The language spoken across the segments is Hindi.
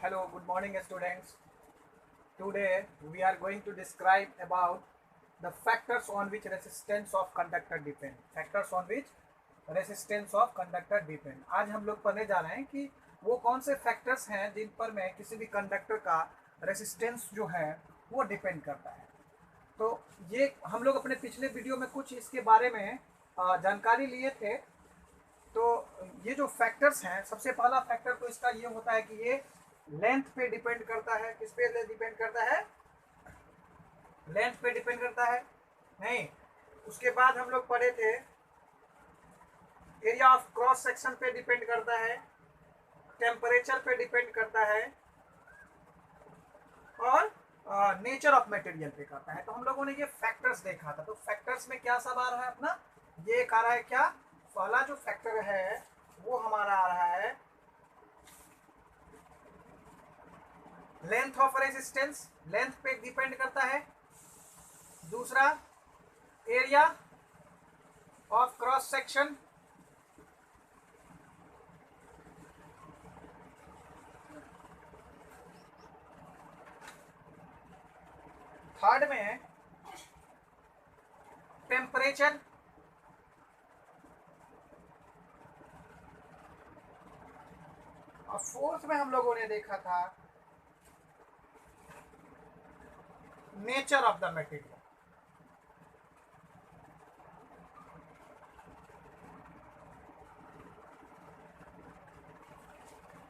Hello, good morning students. Today we are going to describe about the factors on which resistance of conductor depend. Factors on which resistance of conductor depend. आज हम लोग पढ़ने जा रहे हैं कि वो कौन से फैक्टर्स हैं जिन पर में किसी भी कंडक्टर का रेसिस्टेंस जो है वो डिपेंड करता है। तो ये हम लोग अपने पिछले वीडियो में कुछ इसके बारे में जानकारी लिए थे। तो ये जो फैक्टर्स हैं, सबसे पहला फैक्टर तो इसका ये होता है कि ये लेंथ पे डिपेंड करता है। किस पे डिपेंड करता है? लेंथ पे डिपेंड करता है नहीं। उसके बाद हम लोग पढ़े थे एरिया ऑफ क्रॉस सेक्शन पे डिपेंड करता है, टेम्परेचर पे डिपेंड करता है और नेचर ऑफ मटेरियल पे करता है। तो हम लोगों ने ये फैक्टर्स देखा था। तो फैक्टर्स में क्या सब आ रहा है अपना? ये एक आ रहा है क्या? पहला जो फैक्टर है वो हमारा आ रहा है लेंथ ऑफ रेजिस्टेंस, लेंथ पे डिपेंड करता है। दूसरा area of cross section, third में टेम्परेचर, और फोर्थ में हम लोगों ने देखा था नेचर ऑफ द मटेरियल।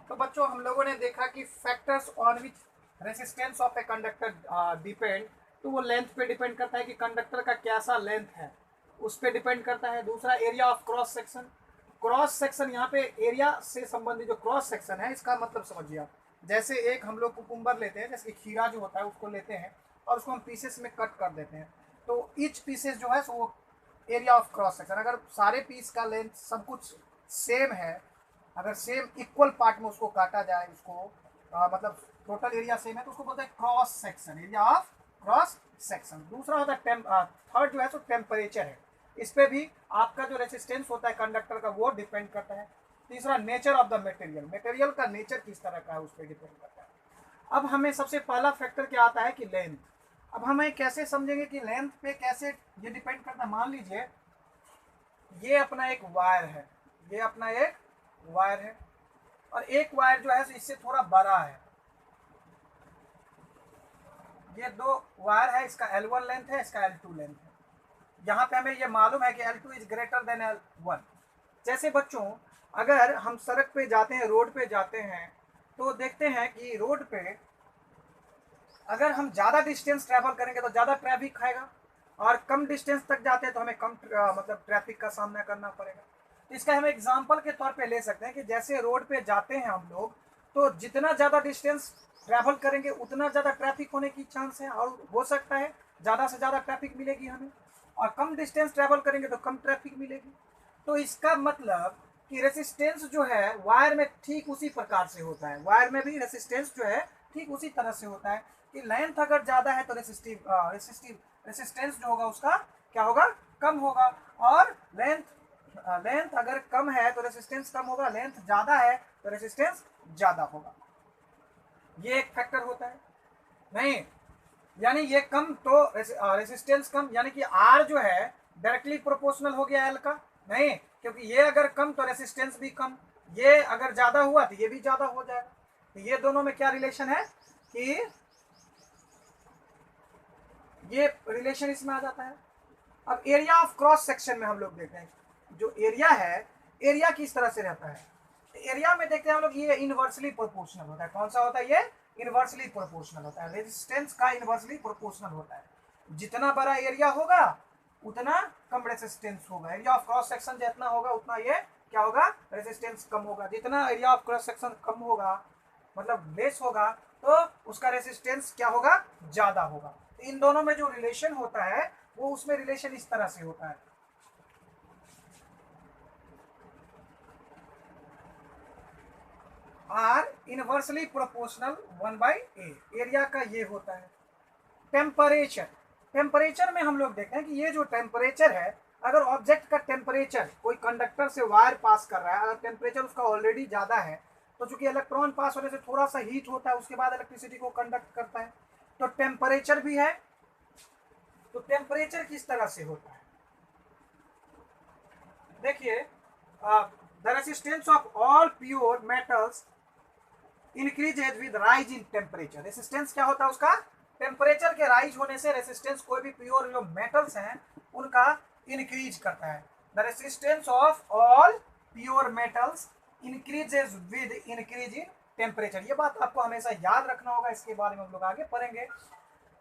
तो बच्चों हम लोगों ने देखा कि factors on which resistance of a conductor depend, तो वो लेंथ पे डिपेंड करता है कि कंडक्टर का कैसा लेंथ है, उस पे डिपेंड करता है। दूसरा area of cross section, cross section यहाँ पे एरिया से संबंधित जो क्रॉस सेक्शन है इसका मतलब समझिए आप। जैसे एक हम लोग कुकुम्बर लेते हैं, जैसे खीरा जो होता है उसको लेते हैं और उसको हम पीसेस में कट कर देते हैं, तो ईच पीसेस जो है सो वो एरिया ऑफ क्रॉस सेक्शन। अगर सारे पीस का लेंथ सब कुछ सेम है, अगर सेम इक्वल पार्ट में उसको काटा जाए, उसको मतलब टोटल एरिया सेम है, तो उसको बोलते हैं cross section, area of cross section. दूसरा होता है थर्ड जो है सो टेम्परेचर है। इस पे भी आपका जो रेसिस्टेंस होता है कंडक्टर का वो डिपेंड करता है। तीसरा nature of the material, material का नेचर किस तरह का है उस पर डिपेंड करता है। अब हमें सबसे पहला फैक्टर क्या आता है कि लेंथ। अब हमें कैसे समझेंगे कि लेंथ पे कैसे ये डिपेंड करता है? मान लीजिए ये अपना एक वायर है, ये अपना एक वायर है और एक वायर जो है इससे थोड़ा बड़ा है। ये दो वायर है, इसका L1 लेंथ है, इसका L2 लेंथ है। यहाँ पे हमें ये मालूम है कि L2 is greater than L1। जैसे बच्चों अगर हम सड़क पे जाते हैं, रोड पे जाते हैं, तो देखते हैं कि रोड पे अगर हम ज़्यादा डिस्टेंस ट्रैवल करेंगे तो ज़्यादा ट्रैफिक खाएगा, और कम डिस्टेंस तक जाते हैं तो हमें कम मतलब ट्रैफिक का सामना करना पड़ेगा। तो इसका हम एग्जांपल के तौर पे ले सकते हैं कि जैसे रोड पे जाते हैं हम लोग, तो जितना ज़्यादा डिस्टेंस ट्रैवल करेंगे उतना ज़्यादा ट्रैफिक होने की चांस है, और हो सकता है ज़्यादा से ज़्यादा ट्रैफिक मिलेगी हमें, और कम डिस्टेंस ट्रैवल करेंगे तो कम ट्रैफिक मिलेगी। तो इसका मतलब कि रेसिस्टेंस जो है वायर में ठीक उसी प्रकार से होता है, वायर में भी रेसिस्टेंस जो है ठीक उसी तरह से होता है कि लेंथ अगर ज़्यादा है तो रेसिस्टेंस जो होगा उसका क्या होगा? कम होगा। और लेंथ अगर कम है तो रेसिस्टेंस कम होगा, लेंथ ज़्यादा है तो रेसिस्टेंस ज़्यादा होगा। ये एक फैक्टर होता है। नहीं, यानी ये कम तो रेसिस्टेंस कम, यानी कि आर जो है डायरेक्टली प्रोपोर्शनल हो गया एल का? नहीं, क्योंकि ये अगर कम तो रेसिस्टेंस भी कम, ये अगर ज़्यादा हुआ तो ये भी ज़्यादा हो जाएगा। तो ये दोनों में क्या रिलेशन है कि ये रिलेशन इसमें आ जाता है। अब एरिया ऑफ क्रॉस सेक्शन में हम लोग देखते हैं जो एरिया है, एरिया किस तरह से रहता है। एरिया में देखते हैं हम लोग ये इनवर्सली प्रोपोर्शनल होता है। कौन सा होता है? ये इनवर्सली प्रोपोर्शनल होता है। रेजिस्टेंस का इनवर्सली प्रोपोर्शनल होता है। जितना बड़ा एरिया होगा उतना कम रेजिस्टेंस होगा। एरिया ऑफ क्रॉस सेक्शन जितना होगा उतना ये क्या होगा? रेजिस्टेंस कम होगा। जितना एरिया ऑफ क्रॉस सेक्शन कम होगा मतलब लेस होगा तो उसका रेजिस्टेंस क्या होगा? ज्यादा होगा। तो इन दोनों में जो रिलेशन होता है वो उसमें रिलेशन इस तरह से होता है, are inversely proportional 1/a। Area का ये होता है। टेम्परेचर, टेम्परेचर में हम लोग देखते हैं कि ये जो टेम्परेचर है, अगर ऑब्जेक्ट का टेम्परेचर कोई कंडक्टर से वायर पास कर रहा है, अगर टेम्परेचर उसका ऑलरेडी ज़्यादा है तो चूंकि इलेक्ट्रॉन पास होने से थोड़ा सा हीट होता है, उसके बाद इलेक्ट्रिसिटी को कंडक्ट करता है। तो टेम्परेचर भी है। तो टेम्परेचर किस तरह से होता है, देखिए, the resistance of all pure metals increases with rise in temperature. Resistance क्या होता है उसका, टेम्परेचर के राइज होने से रेसिस्टेंस कोई भी प्योर जो मेटल्स हैं उनका इंक्रीज करता है। The resistance of all pure metals increases with increase in temperature. ये बात आपको हमेशा याद रखना होगा, इसके बारे में हम लोग आगे पढ़ेंगे।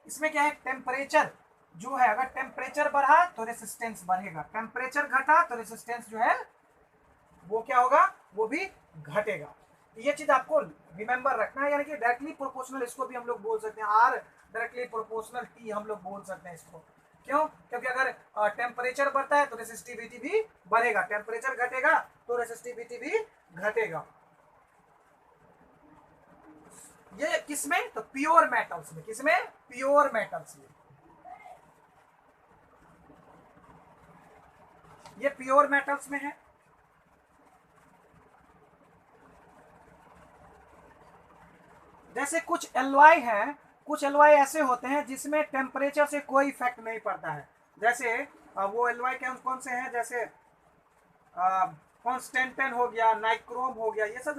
इसमें क्या है, टेम्परेचर जो है, अगर टेम्परेचर बढ़ा तो रेसिस्टेंस बढ़ेगा, टेम्परेचर घटा तो रेसिस्टेंस जो है वो क्या होगा, वो भी घटेगा। ये चीज आपको रिमेंबर रखना है, यानी कि डायरेक्टली प्रोपोर्शनल इसको भी हम लोग बोल सकते हैं, आर डायरेक्टली प्रोपोर्शनल टी हम लोग बोल सकते हैं इसको। क्यों, क्योंकि अगर टेम्परेचर बढ़ता है तो रेसिस्टिविटी भी बढ़ेगा, टेम्परेचर घटेगा तो रेसिस्टिविटी भी घटेगा। ये किसमें, तो प्योर मेटल्स में। किसमें, प्योर मेटल्स में। ये प्योर मेटल्स में है। जैसे कुछ एलॉय हैं, कुछ एलॉय ऐसे होते हैं जिसमें टेम्परेचर से कोई इफेक्ट नहीं पड़ता है। जैसे वो एलॉय कौन से हैं, जैसे कॉन्स्टेंटन हो गया, नाइक्रोम हो गया, ये सब।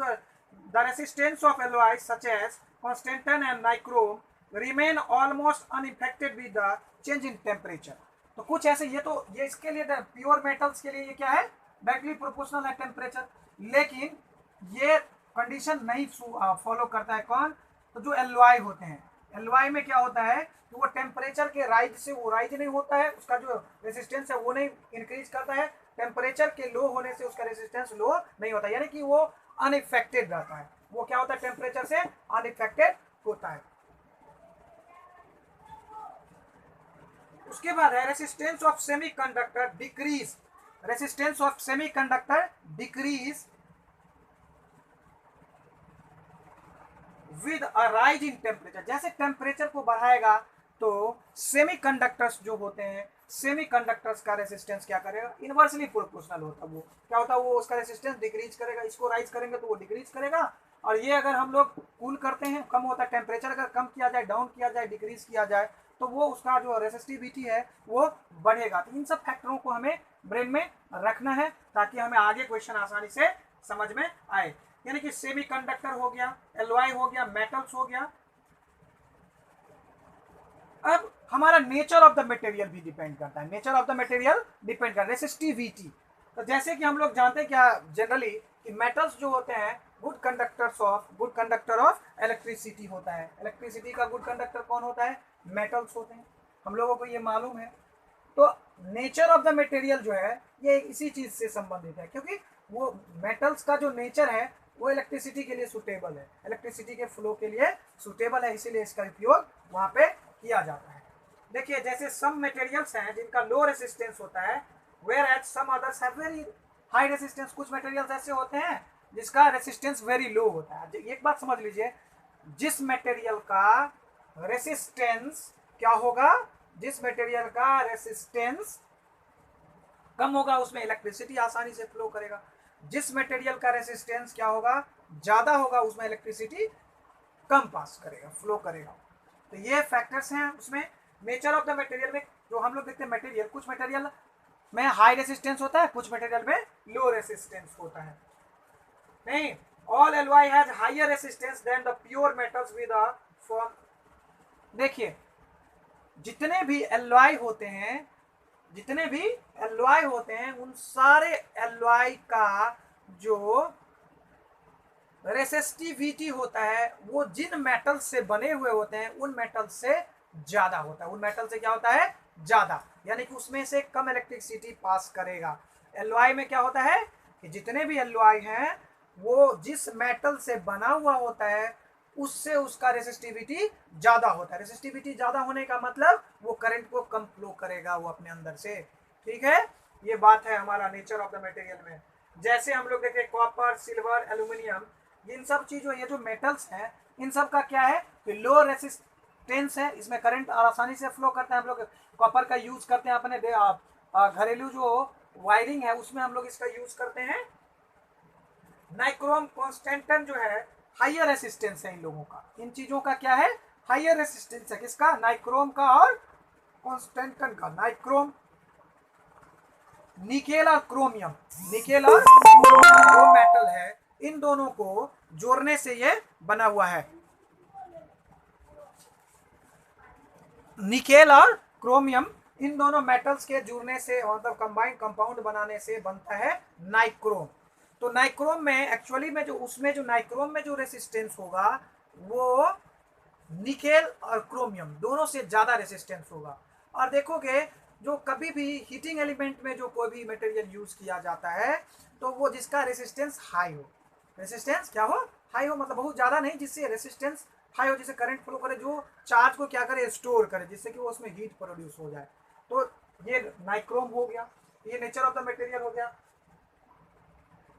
The resistance of alloy such as constantan and nichrome remain almost unaffected with the change in temperature. तो कुछ ऐसे, ये इसके लिए प्योर मेटल्स के लिए ये क्या है, डायरेक्टली प्रोपोर्शनल है टेम्परेचर। लेकिन ये कंडीशन नहीं फॉलो करता है कौन, तो जो एलॉय होते हैं। एलॉय में क्या होता है कि वो टेम्परेचर के राइज से वो राइज नहीं होता है, उसका जो रेसिस्टेंस है वो नहीं इंक्रीज करता है, टेम्परेचर के लो होने से उसका रेसिस्टेंस लो नहीं होता, यानी कि वो अनइफेक्टेड रहता है। वो क्या होता है, टेम्परेचर से अनइफेक्टेड होता है। उसके बाद है resistance of semiconductor decrease. Resistance of semiconductor decrease with a rise in temperature. जैसे टेम्परेचर को बढ़ाएगा तो सेमीकंडक्टर्स जो होते हैं, सेमीकंडक्टर्स का रेसिस्टेंस क्या करेगा, इनवर्सली प्रोपोर्शनल होता है। वो क्या होता है, वो उसका रेसिस्टेंस डिक्रीज करेगा। इसको राइज करेंगे तो वो डिक्रीज करेगा, और ये अगर हम लोग कूल करते हैं, कम होता है टेम्परेचर, अगर कम किया जाए, डाउन किया जाए, डिक्रीज किया जाए, तो वो उसका जो रेसिस्टिविटी है वो बढ़ेगा। तो इन सब फैक्टरों को हमें ब्रेन में रखना है ताकि हमें आगे क्वेश्चन आसानी से समझ में आए। यानी कि सेमीकंडक्टर हो गया, एलॉय हो गया, मेटल्स हो गया। अब हमारा नेचर ऑफ द मटेरियल भी डिपेंड करता है, nature of the material depend करता है, रेसिस्टिविटी। तो जैसे कि हम लोग जानते हैं क्या जनरली कि मेटल्स जो होते हैं गुड कंडक्टर ऑफ इलेक्ट्रिसिटी होता है। इलेक्ट्रिसिटी का गुड कंडक्टर कौन होता है, मेटल्स होते हैं, हम लोगों को ये मालूम है। तो नेचर ऑफ द मटेरियल जो है ये इसी चीज से संबंधित है, क्योंकि वो मेटल्स का जो नेचर है वो इलेक्ट्रिसिटी के लिए सुटेबल है, इलेक्ट्रिसिटी के फ्लो के लिए सुटेबल है, इसीलिए इसका उपयोग वहां पे किया जाता है। देखिए, जैसे सम मटेरियल्स हैं जिनका लो रेसिस्टेंस होता है, whereas some others have very high resistance. कुछ मटेरियल्स ऐसे होते हैं जिसका रेसिस्टेंस वेरी लो होता है। एक बात समझ लीजिए, जिस मटेरियल का रेसिस्टेंस क्या होगा, जिस मटेरियल का रेसिस्टेंस कम होगा उसमें इलेक्ट्रिसिटी आसानी से फ्लो करेगा, जिस मटेरियल का रेसिस्टेंस क्या होगा, ज्यादा होगा, उसमें इलेक्ट्रिसिटी कम पास करेगा, फ्लो करेगा। तो ये फैक्टर्स हैं उसमें। नेचर ऑफ द मटेरियल में जो हम लोग देखते हैं मटेरियल, कुछ मटेरियल में हाई रेसिस्टेंस होता है, कुछ मटेरियल में लो रेसिस्टेंस होता है। नहीं, all alloy has higher resistance than the pure metals with a form. देखिए, जितने भी एलॉय होते हैं, जितने भी एलॉय होते हैं, उन सारे एलॉय का जो रेसिस्टिविटी होता है वो जिन मेटल से बने हुए होते हैं उन मेटल से ज्यादा होता है। उन मेटल से क्या होता है, ज्यादा, यानी कि उसमें से कम इलेक्ट्रिसिटी पास करेगा। एलॉय में क्या होता है कि जितने भी एलॉय हैं वो जिस मेटल से बना हुआ होता है उससे उसका रेसिस्टिविटी ज्यादा होता है। रेसिस्टिविटी ज्यादा होने का मतलब वो करंट को कम फ्लो करेगा वो अपने अंदर से। ठीक है, ये बात है हमारा नेचर ऑफ द मटेरियल में। जैसे हम लोग देखें कॉपर, सिल्वर, एल्यूमिनियम, इन सब चीजों, ये जो मेटल्स हैं इन सब का क्या है कि लो रेसिस्टेंस है, इसमें करंट आसानी से फ्लो करता है। हम लोग कॉपर का यूज करते हैं अपने घरेलू जो वायरिंग है उसमें हम लोग इसका यूज करते हैं। नाइक्रोम कॉन्स्टेंटन जो है हाइयर रेसिस्टेंस है इन लोगों का, इन चीजों का क्या है, हाइयर रेसिस्टेंस है, किसका, नाइक्रोम का और कॉन्स्टेंटन का। नाइक्रोम, निकेल और क्रोमियम, निकेल और दो मेटल है, इन दोनों को जोड़ने से ये बना हुआ है। निकेल और क्रोमियम इन दोनों मेटल्स के जुड़ने से मतलब कंबाइंड कंपाउंड बनाने से बनता है नाइक्रोम। तो नाइक्रोम में एक्चुअली में जो उसमें जो नाइक्रोम में जो रेसिस्टेंस होगा वो निकेल और क्रोमियम दोनों से ज्यादा रेसिस्टेंस होगा। और देखोगे जो कभी भी हीटिंग एलिमेंट में जो कोई भी मटेरियल यूज किया जाता है तो वो जिसका रेसिस्टेंस हाई हो, रेसिस्टेंस क्या हो, हाई हो, मतलब बहुत ज्यादा नहीं, जिससे रेसिस्टेंस हाई हो, जिससे करंट फ्लो करे, जो चार्ज को क्या करे, स्टोर करे, जिससे कि वो उसमें हीट प्रोड्यूस हो जाए। तो ये नाइक्रोम हो गया, ये नेचर ऑफ द मटेरियल हो गया।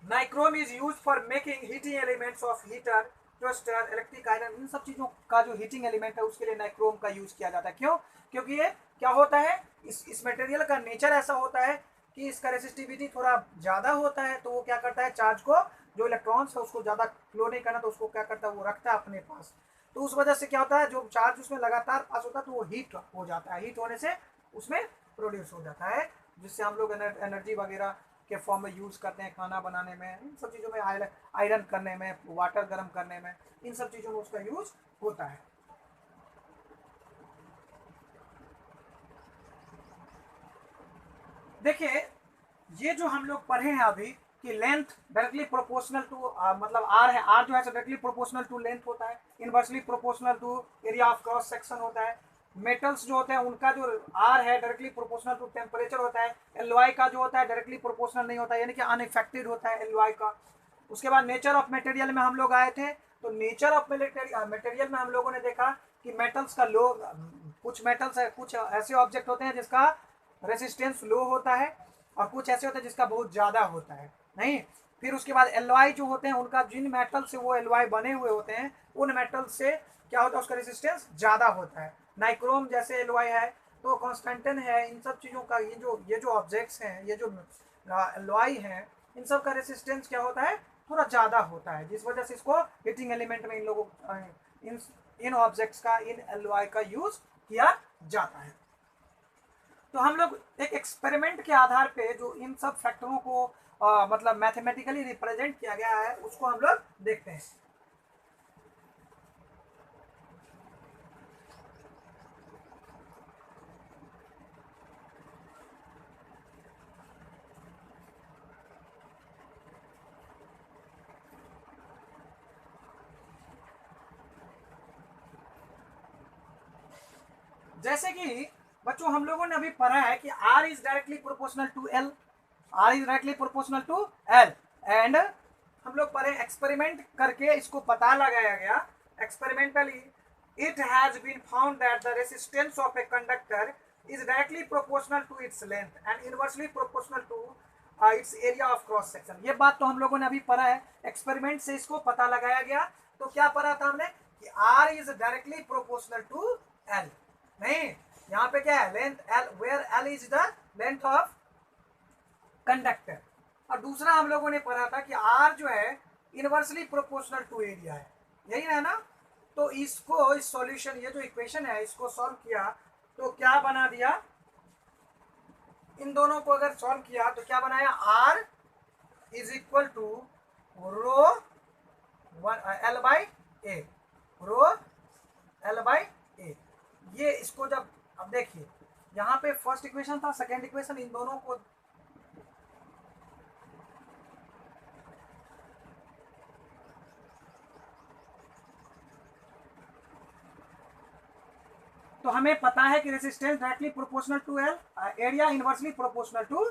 Nichrome is use for making heating elements of heater, toaster, electric iron, इन सब चीजों का जो हीटिंग एलिमेंट है उसके लिए नाइक्रोम का यूज किया जाता है। क्यों, क्योंकि ये क्या होता है, इस मटेरियल का नेचर ऐसा होता है कि इसका रेसिस्टिविटी थोड़ा ज्यादा होता है, तो वो क्या करता है, चार्ज को, जो इलेक्ट्रॉन्स है उसको ज्यादा फ्लो नहीं करना, तो उसको क्या करता है, वो रखता है अपने पास। तो उस वजह से क्या होता है, जो चार्ज उसमें लगातार पास होता है तो वो हीट हो जाता है, हीट होने से उसमें प्रोड्यूस हो जाता है, जिससे हम लोग एनर्जी वगैरह के फॉर्म में यूज करते हैं, खाना बनाने में, इन सब चीज़ों में, आयरन करने में, वाटर गर्म करने में, इन सब चीज़ों में उसका यूज होता है। देखिए ये जो हम लोग पढ़े हैं अभी कि लेंथ डायरेक्टली प्रोपोर्शनल टू मतलब आर है, आर जो है डायरेक्टली प्रोपोर्शनल टू लेंथ होता है, inversely proportional to area of cross section होता है। मेटल्स जो होते हैं उनका जो आर है डायरेक्टली प्रोपोर्शनल टू टेम्परेचर होता है। एलवाई का जो होता है डायरेक्टली प्रोपोर्शनल नहीं होता है, यानी कि अनइफेक्टेड होता है एलवाई का। उसके बाद नेचर ऑफ मटेरियल में हम लोग आए थे, तो नेचर ऑफ मटेरियल में हम लोगों ने देखा कि मेटल्स का लो, कुछ मेटल्स है, कुछ ऐसे ऑब्जेक्ट होते हैं जिसका रेसिस्टेंस लो होता है और कुछ ऐसे होते हैं जिसका बहुत ज़्यादा होता है, नहीं। फिर उसके बाद एलवाई जो होते हैं उनका, जिन मेटल से वो एलवाई बने हुए होते हैं उन मेटल से क्या होता है, उसका रेसिस्टेंस ज़्यादा होता है। नाइक्रोम जैसे एलवाई है तो कॉन्स्टेंटन है, इन सब चीज़ों का ये जो ऑब्जेक्ट्स हैं, ये जो एलवाई हैं, इन सब का रेसिस्टेंस क्या होता है, थोड़ा ज़्यादा होता है, जिस वजह से इसको हीटिंग एलिमेंट में इन लोगों इन ऑब्जेक्ट्स का, इन एलवाई का यूज किया जाता है। तो हम लोग एक एक्सपेरिमेंट के आधार पे जो इन सब फैक्टरों को मतलब मैथमेटिकली रिप्रेजेंट किया गया है उसको हम लोग देखते हैं। जैसे कि बच्चों हम लोगों ने अभी पढ़ा है कि R is directly proportional to L, R is directly proportional to L, and हम लोग पढ़े एक्सपेरिमेंट करके इसको पता लगाया गया, experimentally it has been found that the resistance of a conductor is directly proportional to its length and inversely proportional to its area of cross section। ये बात तो हम लोगों ने अभी पढ़ा है, एक्सपेरिमेंट से इसको पता लगाया गया। तो क्या पढ़ा था हमने कि R is directly proportional to L, नहीं, यहाँ पे क्या है, length L, where L is the length of conductor. और दूसरा हम लोगों ने पढ़ा था कि R जो है इनवर्सली प्रोपोर्शनल टू एरिया है, यही है ना। तो इसको, इस सॉल्यूशन, ये जो इक्वेशन है इसको सॉल्व किया तो क्या बना दिया, इन दोनों को अगर सॉल्व किया तो क्या बनाया, R is equal to rho L by A, rho L by A. ये इसको जब, अब देखिए यहाँ पे फर्स्ट इक्वेशन था, सेकेंड इक्वेशन, इन दोनों को तो हमें पता है कि resistance directly proportional to L, area inversely proportional to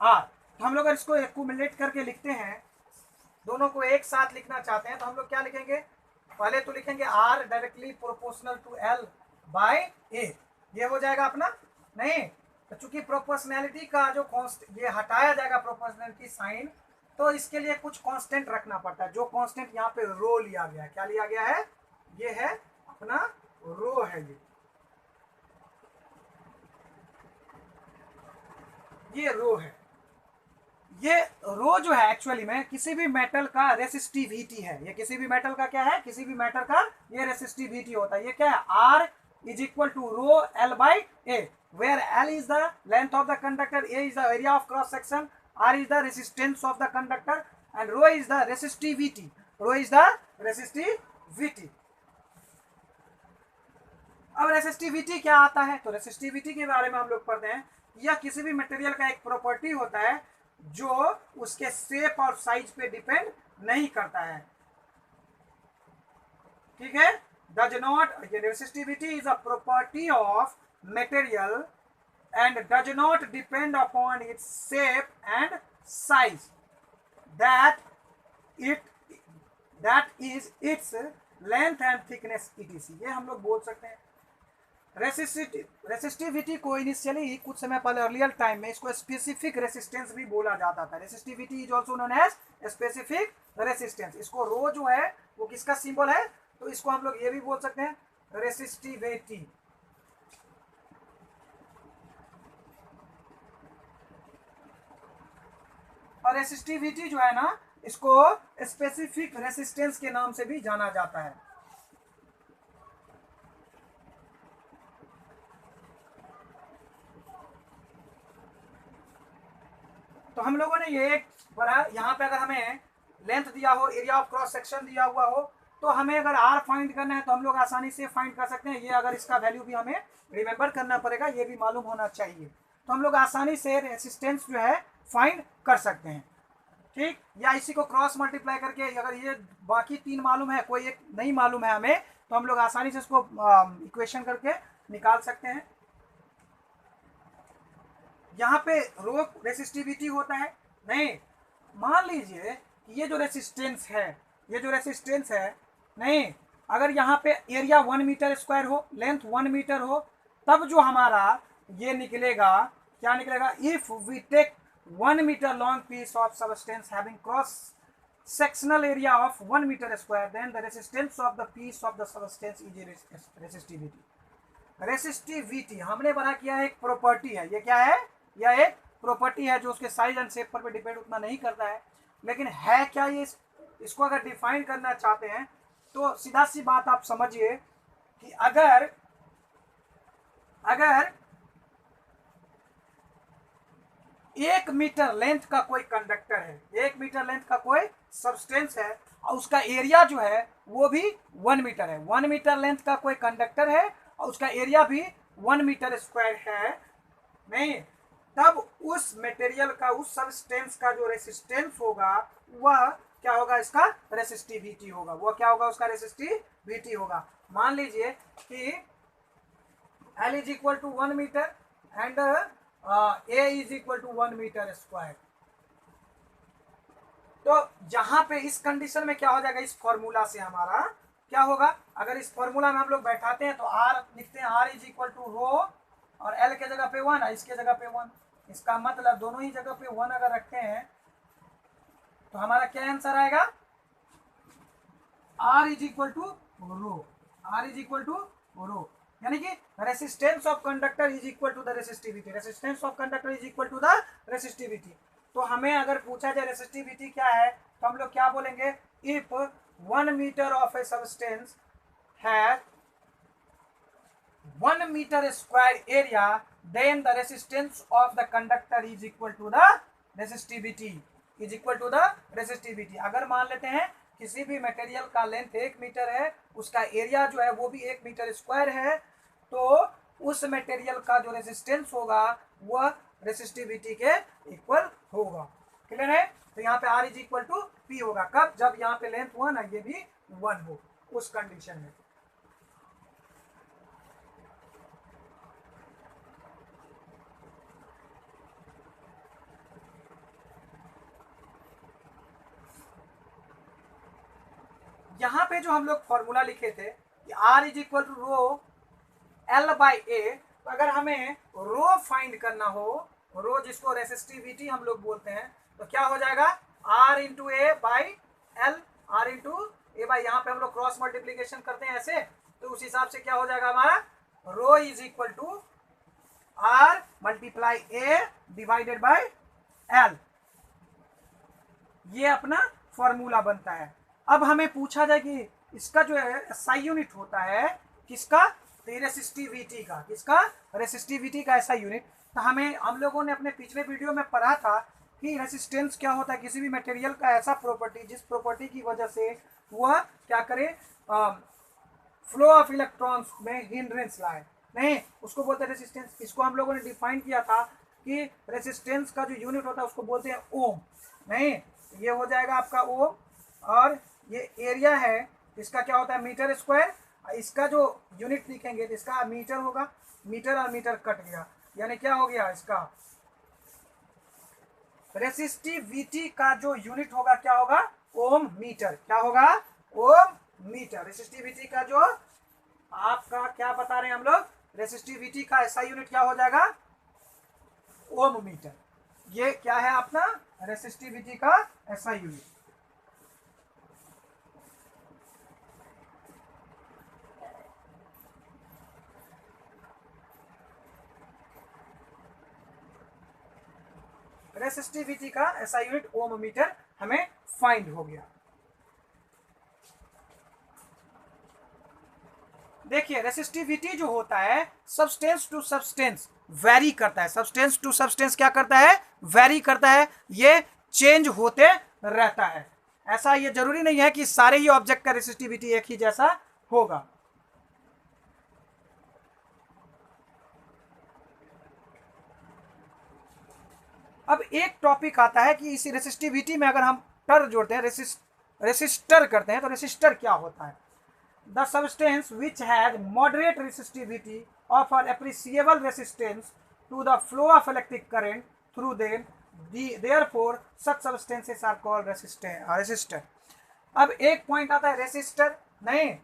R। तो हम लोग अगर इसको एक्यूमुलेट करके लिखते हैं, दोनों को एक साथ लिखना चाहते हैं तो हम लोग क्या लिखेंगे, पहले तो लिखेंगे R directly proportional to L by A, ये हो जाएगा अपना, नहीं। तो चूंकि प्रोपोर्शनैलिटी का जो ये हटाया जाएगा प्रोपोर्शनैलिटी साइन, तो इसके लिए कुछ कांस्टेंट रखना पड़ता है, जो कांस्टेंट यहाँ पे रो लिया गया है, क्या लिया गया है, ये है अपना रो है, ये रो है, ये रो जो है एक्चुअली में किसी भी मेटल का रेसिस्टिविटी है। ये किसी भी मेटल का क्या है, किसी भी मेटल का ये रेसिस्टिविटी होता है। ये क्या है, R is equal to rho L by A, where L is the length of the conductor, A is the area of cross section, R is the resistance of the conductor and rho is the resistivity. Rho is the resistivity. अब रेसिस्टिविटी क्या आता है, तो रेसिस्टिविटी के बारे में हम लोग पढ़ते हैं। यह किसी भी मटेरियल का एक प्रॉपर्टी होता है जो उसके शेप और साइज पे डिपेंड नहीं करता है। ठीक है, does not, resistivity is a property of material and does not depend upon its shape and size, that is its length and thickness etc। ये हम लोग बोल सकते हैं। रेसिस्टिविटी को इनिशियली कुछ समय पहले अर्लियर टाइम में इसको स्पेसिफिक रेसिस्टेंस भी बोला जाता था। Resistivity is also known as specific resistance. इसको रो जो है वो किसका सिंबल है, तो इसको हम लोग ये भी बोल सकते हैं रेसिस्टिविटी। और रेसिस्टिविटी जो है ना, इसको स्पेसिफिक रेसिस्टेंस के नाम से भी जाना जाता है। तो हम लोगों ने ये पढ़ा, यहाँ पे अगर हमें लेंथ दिया हो, एरिया ऑफ क्रॉस सेक्शन दिया हुआ हो, तो हमें अगर आर फाइंड करना है तो हम लोग आसानी से फाइंड कर सकते हैं। ये अगर इसका वैल्यू भी हमें रिमेंबर करना पड़ेगा, ये भी मालूम होना चाहिए, तो हम लोग आसानी से रेसिस्टेंस जो है फाइंड कर सकते हैं। ठीक, या इसी को क्रॉस मल्टीप्लाई करके, अगर ये बाकी तीन मालूम है, कोई एक नहीं मालूम है हमें, तो हम लोग आसानी से इसको इक्वेशन करके निकाल सकते हैं। यहाँ पे रो रेसिस्टिविटी होता है नहीं, मान लीजिए कि ये जो रेसिस्टेंस है, ये जो रेसिस्टेंस है नहीं, अगर यहाँ पे एरिया 1 मीटर स्क्वायर हो, लेंथ 1 मीटर हो, तब जो हमारा ये निकलेगा, क्या निकलेगा, if we take 1 metre long piece of substance having cross sectional area of 1 meter square, then the resistance of the piece of the substance is resistivity। Resistivity हमने बना किया है एक प्रॉपर्टी है। ये क्या है, यह एक प्रॉपर्टी है जो उसके साइज एंड शेप पर डिपेंड उतना नहीं करता है। लेकिन है क्या ये, इसको अगर डिफाइन करना चाहते हैं तो सीधा सी बात आप समझिए कि अगर 1 मीटर लेंथ का कोई कंडक्टर है, 1 मीटर लेंथ का कोई सब्सटेंस है, और उसका एरिया जो है वो भी 1 मीटर है। 1 मीटर लेंथ का कोई कंडक्टर है और उसका एरिया भी 1 मीटर स्क्वायर है नहीं, तब उस मटेरियल का, उस सब्सटेंस का जो रेसिस्टेंस होगा वह क्या होगा, इसका रेसिस्टिविटी होगा। वो क्या होगा, उसका रेसिस्टिविटी होगा। मान लीजिए कि L is equal to 1 metre and A is equal to 1 metre square. तो जहां पे इस कंडीशन में क्या हो जाएगा, इस फॉर्मूला से हमारा क्या होगा, अगर इस फॉर्मूला में हम लोग बैठाते हैं तो R लिखते हैं, R इज इक्वल टू रो, और L के जगह पे 1 और इसके जगह पे 1। इसका मतलब दोनों ही जगह पे 1 अगर रखते हैं तो हमारा क्या आंसर आएगा, R is equal to rho, R is equal to rho, यानी कि resistance of conductor is equal to the resistivity, resistance of conductor is equal to the resistivity. तो हमें अगर पूछा जाए रेसिस्टिविटी क्या है, तो हम लोग क्या बोलेंगे, if 1 metre of a substance has 1 metre square area, then the resistance of the conductor is equal to the resistivity, is equal to the resistivity. अगर मान लेते हैं किसी भी मटेरियल का लेंथ 1 मीटर है, उसका एरिया जो है वो भी 1 मीटर स्क्वायर है, तो उस मटेरियल का जो रेजिस्टेंस होगा वह रेसिस्टिविटी के इक्वल होगा। क्लियर है, तो यहाँ पे R is equal to P होगा। कब, जब यहाँ पे लेंथ 1 है, ये भी 1 हो, उस कंडीशन में। यहाँ पे जो हम लोग फॉर्मूला लिखे थे कि R is equal to rho L by A, तो अगर हमें रो फाइंड करना हो, रो जिसको रेसिस्टिविटी हम लोग बोलते हैं, तो क्या हो जाएगा, R into A by L, R into A by, यहाँ पे हम लोग क्रॉस मल्टीप्लीकेशन करते हैं ऐसे, तो उस हिसाब से क्या हो जाएगा हमारा, rho is equal to R multiply A divided by L. ये अपना फॉर्मूला बनता है। अब हमें पूछा जाए कि इसका जो है एसआई यूनिट होता है किसका, रेसिस्टिविटी का, किसका, रेसिस्टिविटी का एसआई यूनिट। तो हम लोगों ने अपने पिछले वीडियो में पढ़ा था कि रेसिस्टेंस क्या होता है, किसी भी मटेरियल का ऐसा प्रॉपर्टी जिस प्रॉपर्टी की वजह से वह क्या करे, फ्लो ऑफ इलेक्ट्रॉन्स में हिंड्रेंस लाए, नहीं उसको बोलते हैं रेसिस्टेंस। इसको हम लोगों ने डिफाइन किया था कि रेसिस्टेंस का जो यूनिट होता है उसको बोलते हैं ओम, नहीं ये हो जाएगा आपका ओम, और ये एरिया है इसका क्या होता है मीटर स्क्वायर। इसका जो यूनिट लिखेंगे तो इसका मीटर होगा, मीटर और मीटर कट गया, यानी क्या हो गया, इसका रेसिस्टिविटी का जो यूनिट होगा क्या होगा, ओम मीटर। क्या होगा, ओम मीटर। रेसिस्टिविटी का जो आपका क्या बता रहे हैं हम लोग, रेसिस्टिविटी का ऐसा यूनिट क्या हो जाएगा, ओम मीटर। ये क्या है अपना रेसिस्टिविटी का ऐसा यूनिट। रेसिस्टिविटी का ऐसा यूनिट ओम मीटर हमें फाइंड हो गया। देखिए रेसिस्टिविटी जो होता है सब्सटेंस टू सब्सटेंस वेरी करता है, सब्सटेंस टू सब्सटेंस क्या करता है, वेरी करता है, ये चेंज होते रहता है। ऐसा ये जरूरी नहीं है कि सारे ही ऑब्जेक्ट का रेसिस्टिविटी एक ही जैसा होगा। अब एक टॉपिक आता है कि इसी रेसिस्टिविटी में अगर हम टर जोड़ते हैं, रेसिस्टर करते हैं, तो रेसिस्टर क्या होता है, the substance which has moderate resistivity offer appreciable resistance to the flow of electric current through them, therefore such substances are called resistor. अब एक पॉइंट आता है रेसिस्टर, नहीं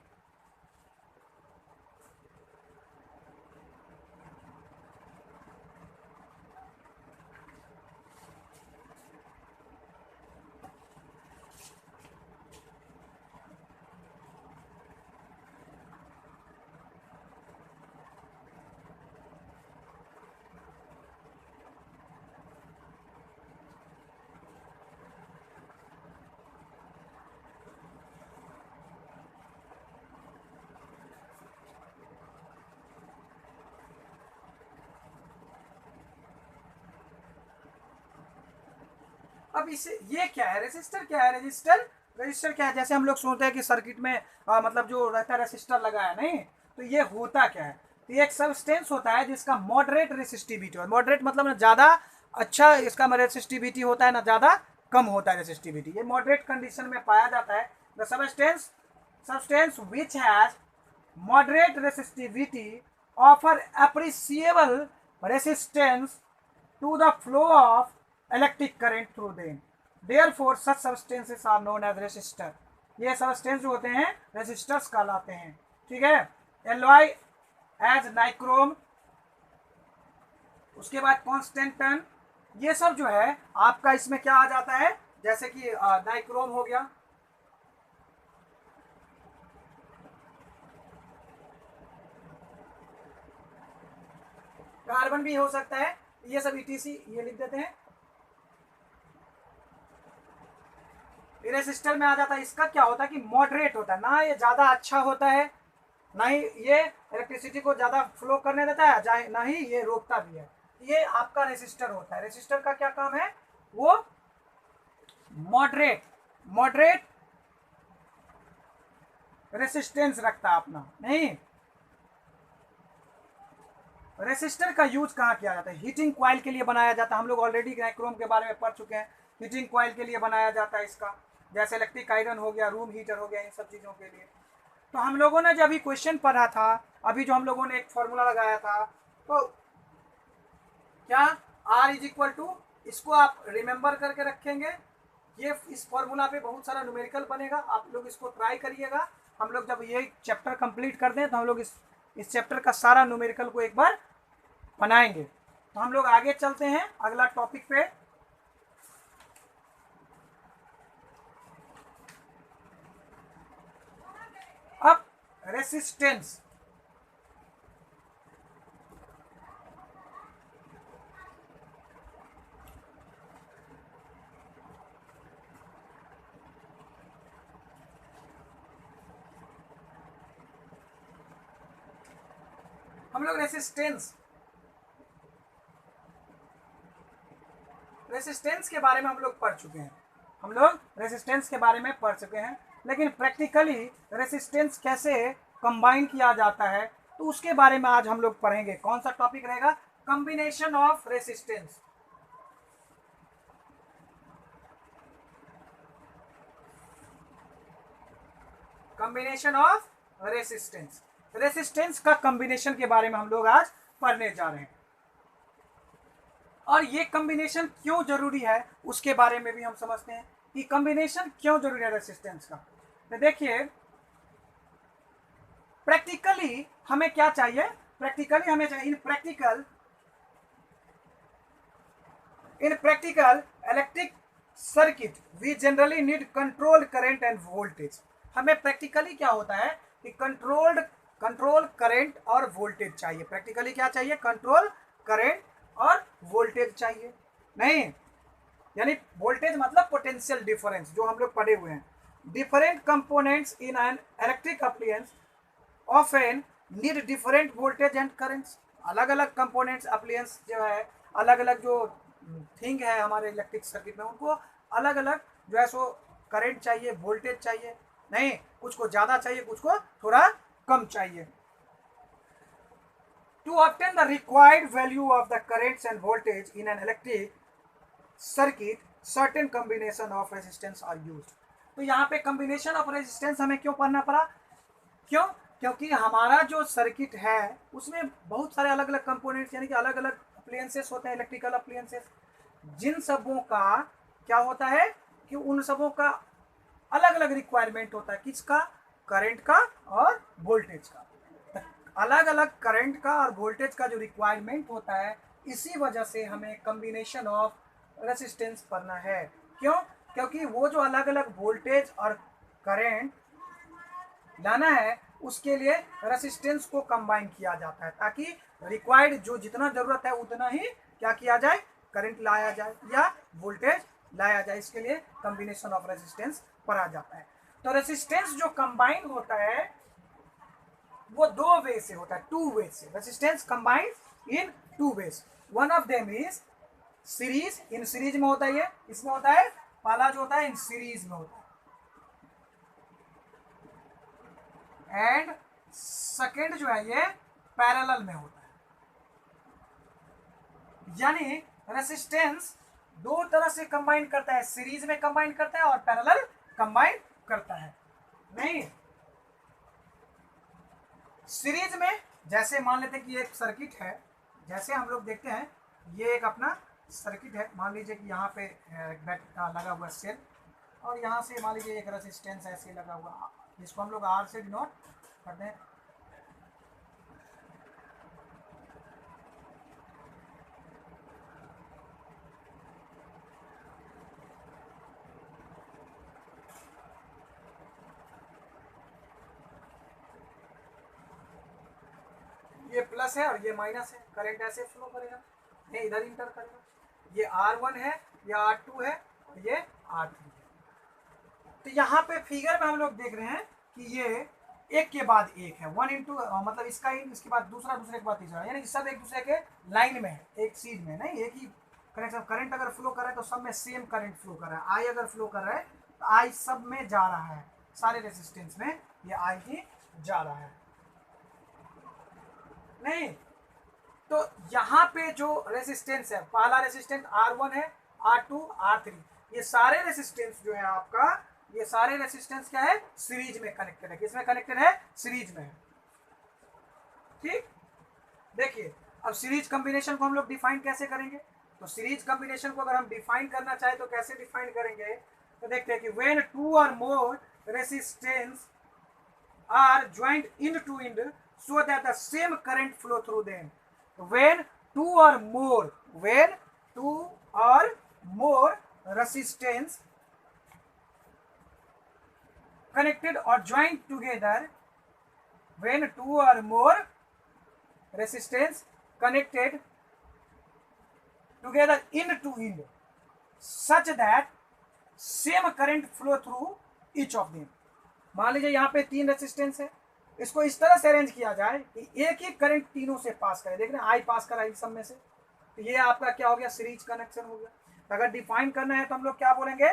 अब इसे ये क्या है, रेसिस्टर क्या है, रजिस्टर, रजिस्टर क्या है, जैसे हम लोग सोचते हैं कि सर्किट में मतलब जो रहता है रेसिस्टर लगा है, नहीं तो ये होता क्या है, तो ये एक सब्सटेंस होता है जिसका मॉडरेट रेसिस्टिविटी हो, मॉडरेट मतलब ना ज़्यादा अच्छा इसका रेसिस्टिविटी होता है ना ज़्यादा कम होता है रेसिस्टिविटी, ये मॉडरेट कंडीशन में पाया जाता है। The substance which has moderate resistivity offer appreciable resistance to the flow of electric current through them. Therefore, such substances are known as resistor. ये substance जो होते हैं resistors कहलाते हैं, ठीक है। alloy as nichrome, उसके बाद कॉन्स्टेंटन, ये सब जो है आपका इसमें क्या आ जाता है, जैसे कि नाइक्रोम हो गया, कार्बन भी हो सकता है, ये सब ईटीसी ये लिख देते हैं। रेसिस्टर में आ जाता है, इसका क्या होता है कि मॉडरेट होता है, ना ये ज़्यादा अच्छा होता है, ना ही ये इलेक्ट्रिसिटी को ज़्यादा फ्लो करने देता है, ना ही ये रोकता भी है। ये आपका रेसिस्टर होता है। रेसिस्टर का क्या काम है, वो मॉडरेट मॉडरेट रेसिस्टेंस रखता है अपना, नहीं। रेसिस्टर का यूज कहाँ किया जाता है, हीटिंग कॉइल के लिए बनाया जाता है, हम लोग ऑलरेडी नाइक्रोम के बारे में पढ़ चुके हैं, हीटिंग कॉइल के लिए बनाया जाता है इसका, जैसे इलेक्ट्रिक आयरन हो गया, रूम हीटर हो गया, इन सब चीज़ों के लिए। तो हम लोगों ने जब अभी क्वेश्चन पढ़ा था, अभी जो हम लोगों ने एक फॉर्मूला लगाया था, तो क्या R इज इक्वल टू, इसको आप रिमेंबर करके रखेंगे, ये इस फॉर्मूला पे बहुत सारा न्यूमेरिकल बनेगा, आप लोग इसको ट्राई करिएगा। हम लोग जब ये चैप्टर कंप्लीट कर दें तो हम लोग इस चैप्टर का सारा न्यूमेरिकल को एक बार बनाएंगे। तो हम लोग आगे चलते हैं अगला टॉपिक पे। अब रेसिस्टेंस, हम लोग रेसिस्टेंस के बारे में हम लोग पढ़ चुके हैं, हम लोग रेसिस्टेंस के बारे में पढ़ चुके हैं, लेकिन प्रैक्टिकली रेसिस्टेंस कैसे कंबाइन किया जाता है तो उसके बारे में आज हम लोग पढ़ेंगे। कौन सा टॉपिक रहेगा? Combination of resistance. Combination of resistance, resistance का कॉम्बिनेशन के बारे में हम लोग आज पढ़ने जा रहे हैं, और ये कॉम्बिनेशन क्यों जरूरी है उसके बारे में भी हम समझते हैं कि कॉम्बिनेशन क्यों जरूरी है रेसिस्टेंस का। तो देखिए प्रैक्टिकली हमें क्या चाहिए, प्रैक्टिकली हमें चाहिए in practical electric circuit we generally need control current and voltage. हमें प्रैक्टिकली क्या होता है कि कंट्रोल करंट और वोल्टेज चाहिए। प्रैक्टिकली क्या चाहिए? कंट्रोल करंट और वोल्टेज चाहिए। नहीं, यानी वोल्टेज मतलब पोटेंशियल डिफरेंस, जो हम लोग पढ़े हुए हैं। Different components in an electric appliance often need different voltage and currents. अलग अलग कंपोनेंट्स अप्लायंस जो है, अलग अलग जो थिंग है हमारे इलेक्ट्रिक सर्किट में, उनको अलग अलग जो है सो करंट चाहिए, वोल्टेज चाहिए। नहीं, कुछ को ज्यादा चाहिए, कुछ को थोड़ा कम चाहिए। To obtain the required value of the currents and voltage in an electric circuit, certain combination of resistance are used. तो यहाँ पे combination of resistance हमें क्यों पढ़ना पड़ा? क्यों? क्योंकि हमारा जो सर्किट है उसमें बहुत सारे अलग अलग कंपोनेंट्स यानी कि अलग अलग अप्लायंसेस होते हैं, इलेक्ट्रिकल अप्लायंसेस, जिन सबों का क्या होता है कि उन सबों का अलग अलग रिक्वायरमेंट होता है। किसका? करंट का और वोल्टेज का। अलग अलग करंट का और वोल्टेज का जो रिक्वायरमेंट होता है, इसी वजह से हमें कॉम्बिनेशन ऑफ रेसिस्टेंस पढ़ना है। क्यों? क्योंकि वो जो अलग अलग वोल्टेज और करंट लाना है उसके लिए रेसिस्टेंस को कंबाइन किया जाता है, ताकि रिक्वायर्ड जो जितना जरूरत है उतना ही क्या किया जाए, करंट लाया जाए या वोल्टेज लाया जाए। इसके लिए कॉम्बिनेशन ऑफ रेसिस्टेंस पढ़ा जाता है। तो रेसिस्टेंस जो कंबाइन होता है वो दो वे से होता है, टू वे से। Resistance combined in two ways. One of them is series, in series में होता है ये, इसमें होता है पहला जो होता है इन सीरीज में होता है, एंड सेकंड जो है ये पैरेलल में होता है। यानी रेसिस्टेंस दो तरह से कंबाइन करता है, सीरीज में कंबाइन करता है और पैरेलल कंबाइन करता है। नहीं, सीरीज में जैसे मान लेते हैं कि एक सर्किट है, जैसे हम लोग देखते हैं ये एक अपना सर्किट है। मान लीजिए कि यहाँ पे लगा हुआ सेल, और यहाँ से मान लीजिए एक रेसिस्टेंस ऐसे लगा हुआ, जिसको हम लोग आर से डिनोट करते हैं। ये प्लस है और ये माइनस है, करंट ऐसे फ्लो करेगा, ये इधर इंटर करेगा। ये R1 है, ये R2 है, ये R3 है। तो यहाँ पे फिगर में हम लोग देख रहे हैं कि ये एक के बाद एक है, वन इंटू मतलब इसका इसके बाद दूसरा, दूसरे के बाद तीसरा, यानी सब एक दूसरे के लाइन में है, एक सीध में नहीं, एक ही कनेक्शन। करंट अगर फ्लो कर रहा है तो सब में सेम करंट फ्लो कर रहा है। आई अगर फ्लो कर रहा है तो आई सब में जा रहा है, सारे रेसिस्टेंस में ये आई ही जा रहा है। नहीं, तो यहाँ पे जो रेसिस्टेंस है, पहला रेसिस्टेंस R1 है, R2, R3, ये सारे रेसिस्टेंस जो है आपका, ये सारे रेसिस्टेंस क्या है? सीरीज में कनेक्टेड है। किसमें कनेक्टेड है? सीरीज में है। ठीक, देखिए अब सीरीज कॉम्बिनेशन को हम लोग डिफाइन कैसे करेंगे? तो सीरीज कॉम्बिनेशन को अगर हम डिफाइन करना चाहे तो कैसे डिफाइन करेंगे? तो देखते हैं कि when two or more resistance are joined end to end so that the same current flow through them. When two or more resistance connected or joined together, when two or more resistance connected together end to end, such that same current flow through each of them. मान लीजिए यहाँ पे तीन रेसिस्टेंस है, इसको इस तरह से अरेंज किया जाए कि एक ही करंट तीनों से पास करे। देख रहे हैं आई पास करा इन सब में से, तो ये आपका क्या हो गया, सीरीज कनेक्शन हो गया। तो अगर डिफाइन करना है तो हम लोग क्या बोलेंगे,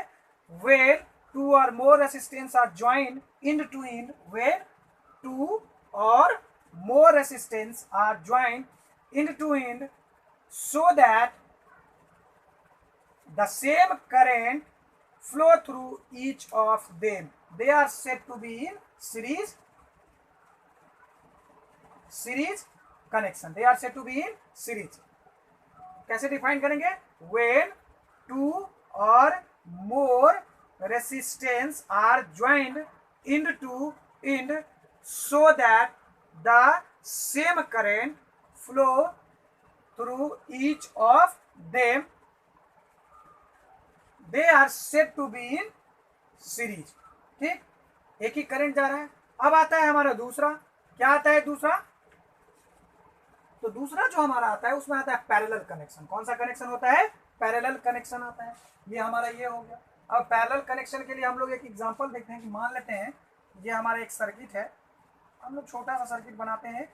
where two or more resistance are join end to end, where two or more resistance are joined end to end so that the same current flow through each of them. They are said to be in series connection. They are said to be in series. कैसे डिफाइन करेंगे, when two or more resistance are joined end to end so that the same current flow through each of them, they are said to be in series. ठीक, एक ही करंट जा रहा है। अब आता है हमारा दूसरा, क्या आता है दूसरा, तो दूसरा जो हमारा आता है उसमें आता है पैरेलल कनेक्शन। कौन सा कनेक्शन होता है, पैरेलल कनेक्शन आता है। ये हमारा ये हो गया। अब पैरेलल कनेक्शन के लिए हम लोग एक एग्जांपल देखते हैं कि मान लेते हैं ये हमारा एक सर्किट है, हम लोग छोटा सा सर्किट बनाते हैं।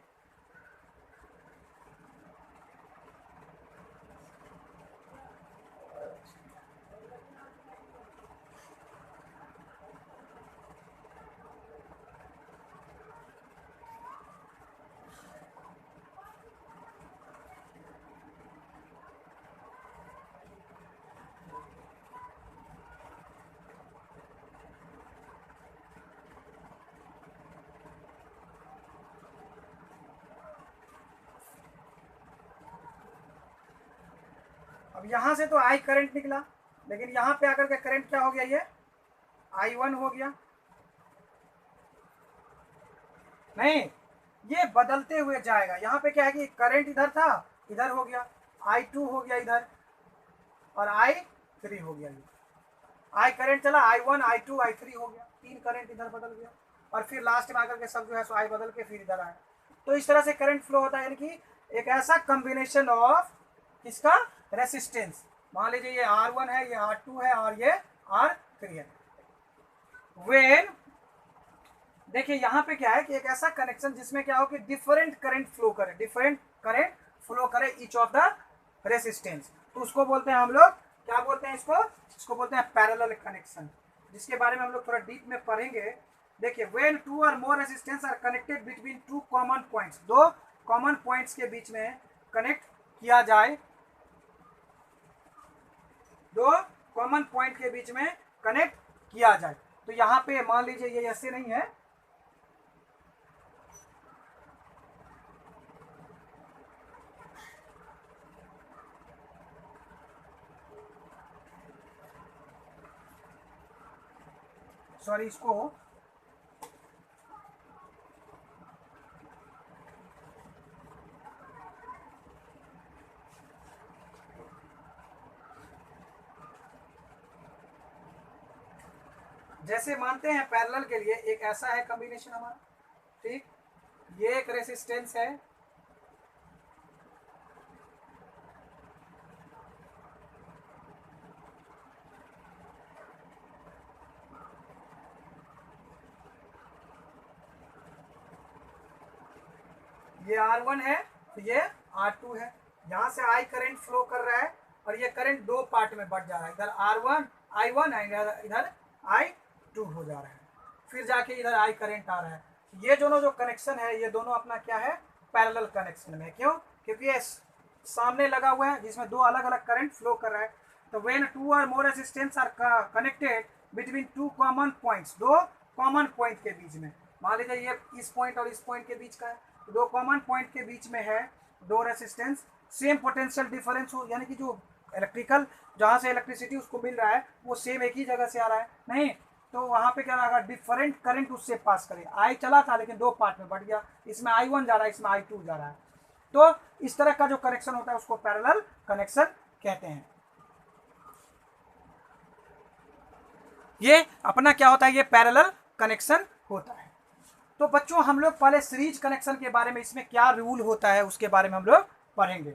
अब यहां से तो आई करंट निकला, लेकिन यहां पे आकर के करंट क्या हो गया, ये I1 हो गया। नहीं, ये बदलते हुए जाएगा। यहाँ पे क्या है कि करंट इधर था, इधर हो गया, I2 हो गया इधर, और I3 हो गया। ये आई करंट चला, I1 I2 I3 हो गया, तीन करंट इधर बदल गया, और फिर लास्ट में आकर के सब जो है सो आई बदल के फिर इधर आया। तो इस तरह से करंट फ्लो होता है, यानी कि एक ऐसा कॉम्बिनेशन ऑफ किसका, रेसिस्टेंस। मान लीजिए ये R1 है, ये R2 है और ये R3 है। वेन देखिए यहाँ पे क्या है कि एक ऐसा कनेक्शन जिसमें क्या हो कि डिफरेंट करंट फ्लो करे ईच ऑफ द रेसिस्टेंस, तो उसको बोलते हैं हम लोग, क्या बोलते हैं इसको बोलते हैं पैरेलल कनेक्शन, जिसके बारे में हम लोग थोड़ा डीप में पढ़ेंगे। देखिए, when two or more resistance are connected between two common points, दो कॉमन पॉइंट्स के बीच में कनेक्ट किया जाए, दो कॉमन पॉइंट के बीच में कनेक्ट किया जाए। तो यहाँ पे मान लीजिए ये ऐसे नहीं है, सॉरी, इसको जैसे मानते हैं पैरेलल के लिए एक ऐसा है कॉम्बिनेशन हमारा, ठीक, ये एक रेसिस्टेंस है, ये R1 है, तो ये R2 है। यहाँ से I करंट फ्लो कर रहा है और ये करंट दो पार्ट में बढ़ जा रहा है, इधर R1 I1 इधर I2 हो जा रहा है, फिर जाके इधर I करंट आ रहा है। ये दोनों जो कनेक्शन है ये दोनों अपना क्या है, पैरेलल कनेक्शन में। क्यों, क्योंकि ये सामने लगा हुआ है जिसमें दो अलग अलग करंट फ्लो कर रहा है। तो when two or more resistance are connected between two common points, दो कॉमन पॉइंट के बीच में, मान लीजिए ये इस पॉइंट और इस पॉइंट के बीच का है, तो दो कॉमन पॉइंट के बीच में है दो रेसिस्टेंस, सेम पोटेंशियल डिफरेंस हो, यानी कि जो इलेक्ट्रिकल जहाँ से इलेक्ट्रिसिटी उसको मिल रहा है वो सेम एक ही जगह से आ रहा है, नहीं तो वहाँ पे क्या रहेगा, डिफरेंट करंट उससे पास करे। आई चला था लेकिन दो पार्ट में बढ़ गया, इसमें I1 जा रहा है, इसमें I2 जा रहा है। तो इस तरह का जो कनेक्शन होता है उसको पैरेलल कनेक्शन कहते हैं। ये अपना क्या होता है, ये पैरेलल कनेक्शन होता है। तो बच्चों हम लोग पहले सीरीज कनेक्शन के बारे में, इसमें क्या रूल होता है उसके बारे में हम लोग पढ़ेंगे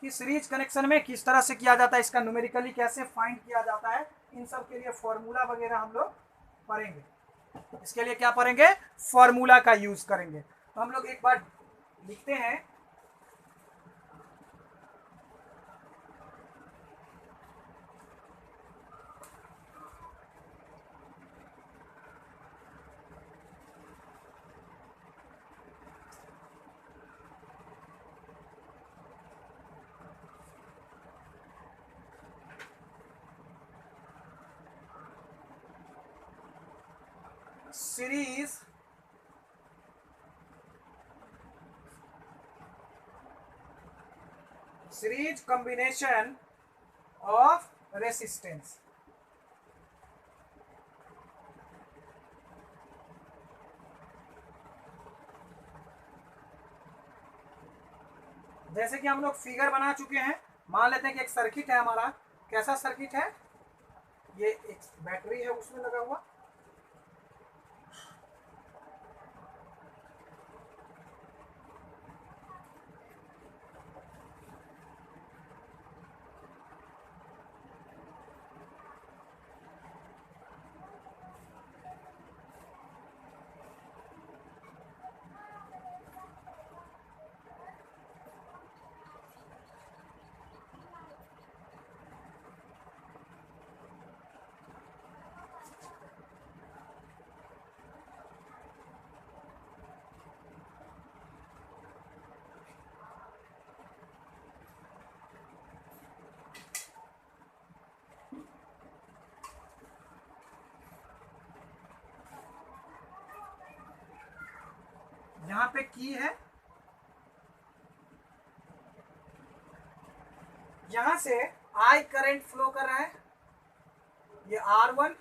कि सीरीज कनेक्शन में किस तरह से किया जाता है, इसका न्यूमेरिकली कैसे फाइंड किया जाता है, इन सब के लिए फॉर्मूला वगैरह हम लोग पढ़ेंगे। इसके लिए क्या करेंगे, फॉर्मूला का यूज करेंगे। तो हम लोग एक बार लिखते हैं, सीरीज कॉम्बिनेशन ऑफ रेसिस्टेंस। जैसे कि हम लोग फिगर बना चुके हैं, मान लेते हैं कि एक सर्किट है हमारा। कैसा सर्किट है, ये एक बैटरी है उसमें लगा हुआ, यहाँ पे की है, यहां से आई करंट फ्लो कर रहा है, ये R1,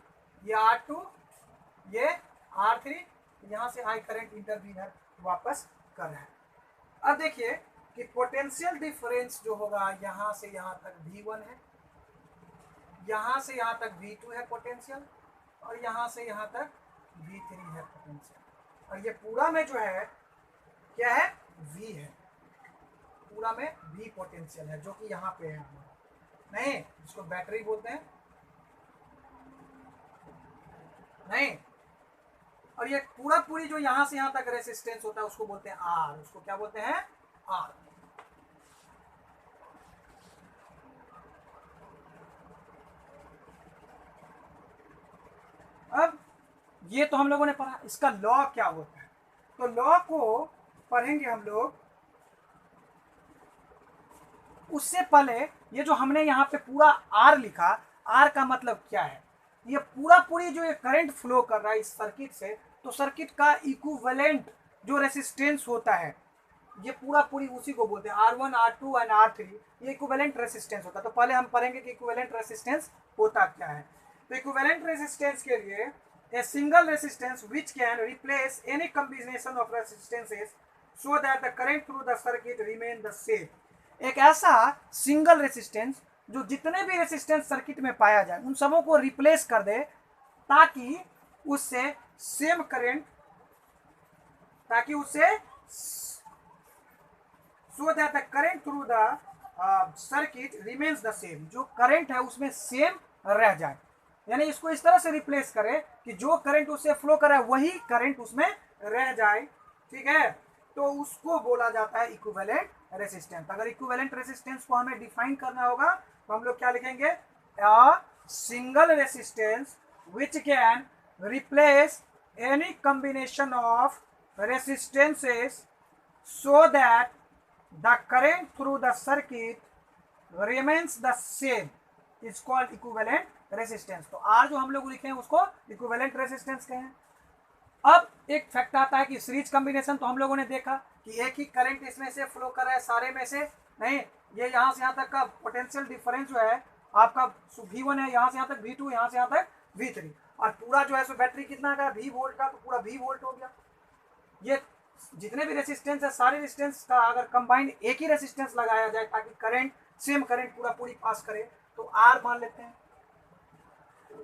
ये R2, ये R3, यहां से आई करंट इंटरवीनर वापस कर रहा है। अब देखिए कि पोटेंशियल डिफरेंस जो होगा यहां से यहां तक V1 है, यहां से यहां तक V2 है पोटेंशियल, और यहां से यहां तक V3 है पोटेंशियल। और ये पूरा में जो है क्या है, V है, पूरा में V पोटेंशियल है, जो कि यहाँ पे है हमारा, नहीं इसको बैटरी बोलते हैं, नहीं। और ये पूरा पूरी जो यहाँ से यहाँ तक रेसिस्टेंस होता है उसको बोलते हैं R, उसको क्या बोलते हैं, R। अब ये तो हम लोगों ने पढ़ा, इसका लॉ क्या होता है, तो लॉ को पढ़ेंगे हम लोग। उससे पहले ये जो हमने यहाँ पे पूरा R लिखा, R का मतलब क्या है, ये पूरा पूरी जो ये करंट फ्लो कर रहा है इस सर्किट से, तो सर्किट का इक्विवेलेंट जो रेसिस्टेंस होता है ये पूरा पूरी उसी को बोलते हैं, R1, R2 एंड R3, ये इक्विवेलेंट रेसिस्टेंस होता है। तो पहले हम पढ़ेंगे कि इक्विवेलेंट रेसिस्टेंस होता क्या है। तो इक्विवेलेंट रेसिस्टेंस के लिए a single resistance which can replace any combination of resistances so that the current through the circuit remain the same। एक ऐसा सिंगल रेसिस्टेंस जो जितने भी रेसिस्टेंस सर्किट में पाया जाए उन सबों को रिप्लेस कर दे, ताकि उससे सेम करंट, ताकि उससे so that the current through the circuit remains the same, जो करंट है उसमें सेम रह जाए। यानी इसको इस तरह से रिप्लेस करे कि जो करंट उससे फ्लो कर रहा है वही करंट उसमें रह जाए, ठीक है। तो उसको बोला जाता है इक्विवेलेंट रेसिस्टेंस। अगर इक्विवेलेंट रेसिस्टेंस को हमें डिफाइन करना होगा तो हम लोग क्या लिखेंगे, a single resistance which can replace any combination of resistances so that the current through the circuit remains the same is called equivalent resistance। तो R जो हम लोग लिखे हैं उसको equivalent resistance कहें। अब एक फैक्ट आता है कि सीरीज कॉम्बिनेशन, तो हम लोगों ने देखा कि एक ही करंट इसमें से फ्लो कर रहा है सारे में से, नहीं ये यहाँ से यहाँ तक का पोटेंशियल डिफरेंस जो है आपका V1 है, यहाँ से यहाँ तक V2, यहाँ से यहाँ तक V3, और पूरा जो है सो बैटरी कितना का V वोल्ट का, तो पूरा V वोल्ट हो गया। ये जितने भी रेसिस्टेंस है सारे रेसिस्टेंस का अगर कंबाइंड एक ही रेसिस्टेंस लगाया जाए ताकि करंट सेम करंट पूरा पूरी पास करे, तो R मान लेते हैं।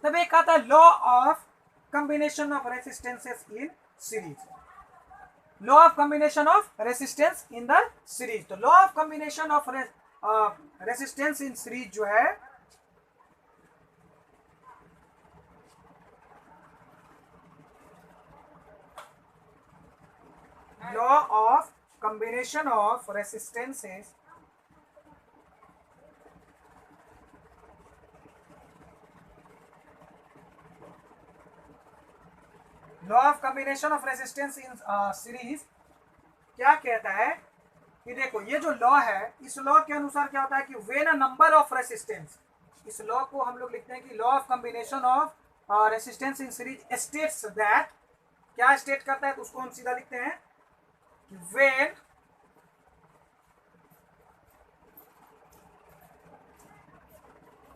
तब एक आता है law of combination of resistances in series, law of combination of resistance in the series. तो law of combination of resistance in series जो है law of combination of resistances law of combination of resistance in series क्या कहता है कि देखो ये जो लॉ है, इस लॉ के अनुसार क्या होता है कि when a number of resistance, इस लॉ को हम लोग लिखते हैं कि law of combination of resistance in series states that, क्या स्टेट करता है तो उसको हम सीधा लिखते हैं कि व्हेन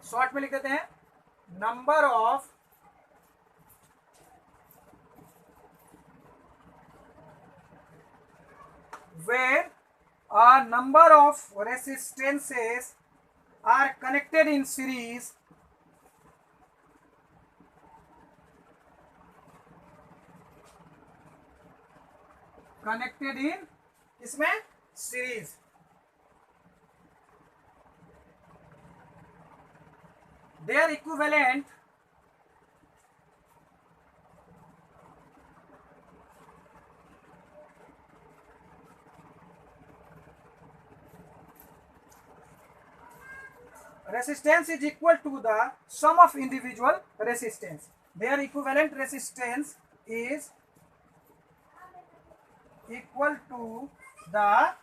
शॉर्ट में लिख देते हैं number of when a number of resistances are connected in series, connected in इसमें series, their equivalent resistance is equal to the sum of individual resistance. Their equivalent resistance is equal to the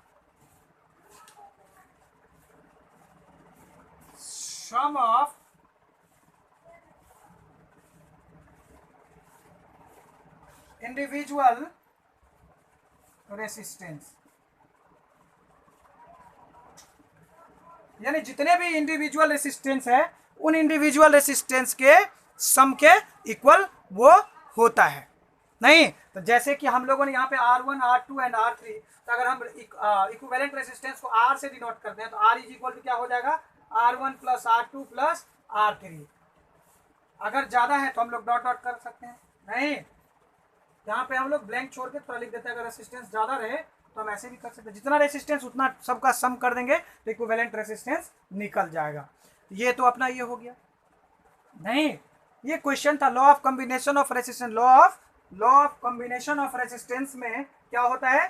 sum of individual resistance, यानी जितने भी इंडिविजुअल रेसिस्टेंस है उन इंडिविजुअल रेसिस्टेंस के सम के इक्वल वो होता है। नहीं तो जैसे कि हम लोगों ने यहाँ पे R1, R2 एंड R3, तो अगर हम इक्विवेलेंट रेसिस्टेंस को R से डिनोट करते हैं तो R इज इक्वल टू क्या हो जाएगा, R1 plus R2 plus R3। अगर ज्यादा है तो हम लोग डॉट डॉट कर सकते हैं, नहीं यहाँ पे हम लोग ब्लैंक छोड़ के थोड़ा लिख देते हैं। अगर रेसिस्टेंस ज्यादा रहे तो हम ऐसे भी कर सकते हैं, जितना रेसिस्टेंस उतना सबका सम कर देंगे तो इक्विवेलेंट रेसिस्टेंस निकल जाएगा। ये तो अपना ये हो गया। नहीं ये क्वेश्चन था law of combination of resistance. Law of combination of resistance में क्या होता है,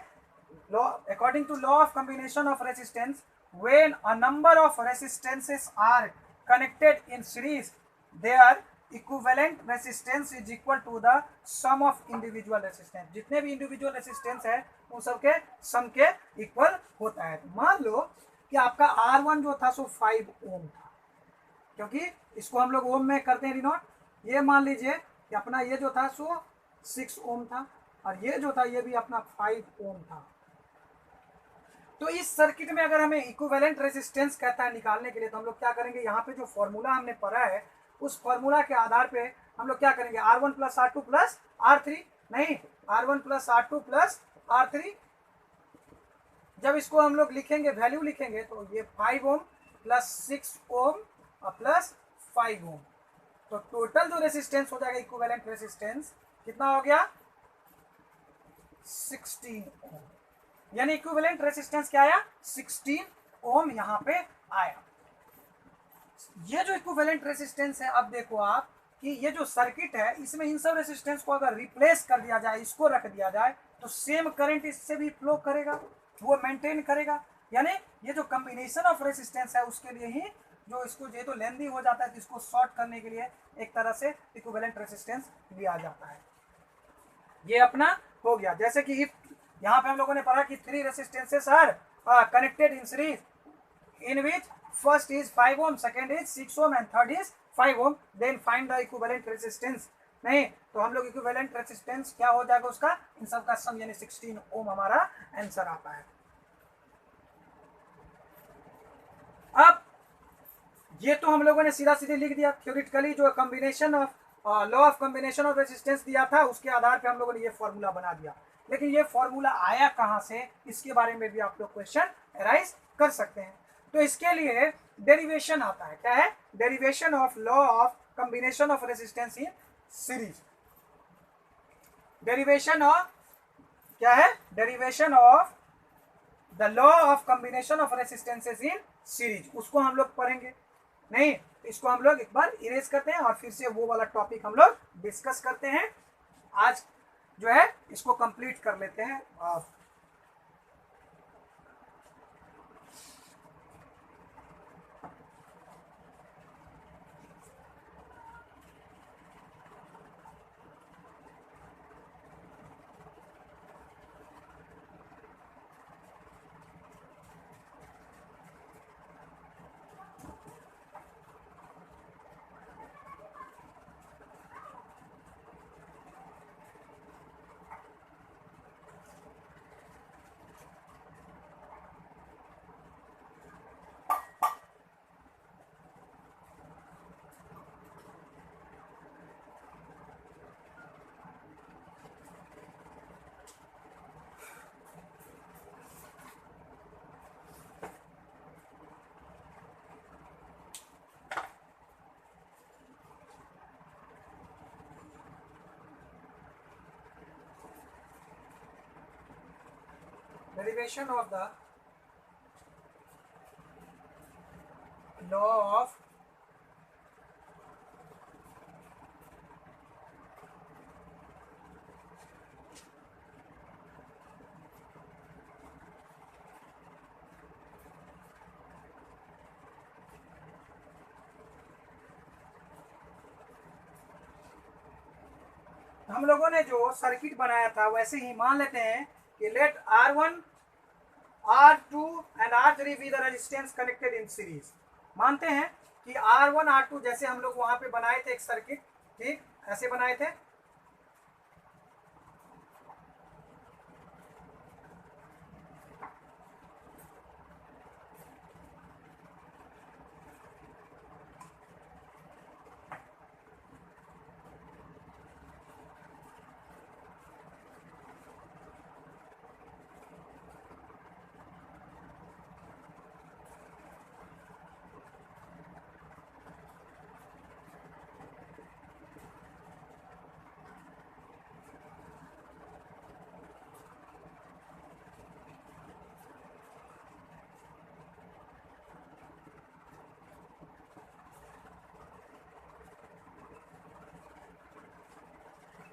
law according to law of combination of resistance when a number of resistances are connected in series their equivalent resistance is equal to the sum of individual resistance. जितने भी इंडिविजुअल रेसिस्टेंस है उन सबके सम के इक्वल होता है। मान लो कि आपका R1 जो था सो 5 ओम था, क्योंकि इसको हम लोग ओम में करते हैं डिनोट। ये मान लीजिए कि अपना ये जो था सो 6 ओम था और ये जो था ये भी अपना 5 ओम था। तो इस सर्किट में अगर हमें इक्विवेलेंट रेसिस्टेंस कहता है निकालने के लिए तो हम लोग क्या करेंगे, यहाँ पे जो फॉर्मूला हमने पढ़ा है उस फॉर्मूला के आधार पे हम लोग क्या करेंगे, R1 plus R2 plus R3, नहीं R1 plus R2 plus R3। जब इसको हम लोग लिखेंगे वैल्यू लिखेंगे तो ये 5 ओम प्लस 6 ओम और प्लस 5 ओम, तो टोटल जो रेसिस्टेंस हो जाएगा इक्विवेलेंट रेसिस्टेंस कितना हो गया, 16 ओम। यानी इक्विवेलेंट रेसिस्टेंस क्या आया, 16 ओम यहाँ पे आया। ये जो इक्विवेलेंट रेसिस्टेंस है, अब देखो आप कि ये जो सर्किट है इसमें इन सब रेसिस्टेंस को अगर रिप्लेस कर दिया जाए, इसको रख दिया जाए तो सेम करंट इससे भी फ्लो करेगा, वो मेंटेन करेगा। यानी ये जो कॉम्बिनेशन ऑफ रेसिस्टेंस है उसके लिए ही जो इसको ये तो लेंदी हो जाता है तो इसको शॉर्ट करने के लिए एक तरह से इक्विवेलेंट रेसिस्टेंस लिया जाता है। ये अपना हो गया। जैसे कि यहाँ पे हम लोगों ने पढ़ा कि 3 resistances are connected in series in which first is 5 ohm, second is 6 ohm and third is 5 ohm, then find the equivalent resistance. नहीं तो हम लोग इक्विवेलेंट रेसिस्टेंस क्या हो जाएगा उसका, इन सब का सम यानी 16 ओम हमारा आंसर आता है। अब ये तो हम लोगों ने सीधा सीधे लिख दिया, थ्योरेटिकली जो combination of law of combination of resistance दिया था उसके आधार पे हम लोगों ने ये फॉर्मूला बना दिया। लेकिन ये फॉर्मूला आया कहाँ से, इसके बारे में भी आप लोग क्वेश्चन अराइज कर सकते हैं। तो इसके लिए डेरिवेशन आता है, क्या है, derivation of law of combination of resistance in series. Derivation of क्या है, derivation of the law of combination of resistances in series, उसको हम लोग पढ़ेंगे। नहीं इसको हम लोग एक बार इरेज करते हैं और फिर से वो वाला टॉपिक हम लोग डिस्कस करते हैं। आज जो है इसको कंप्लीट कर लेते हैं। derivation of the law of हम लोगों ने जो सर्किट बनाया था वैसे ही मान लेते हैं कि let R1 R2 and R3 be the resistance connected in series. मानते हैं कि R1 R2 जैसे हम लोग वहां पे बनाए थे एक सर्किट, ठीक ऐसे बनाए थे।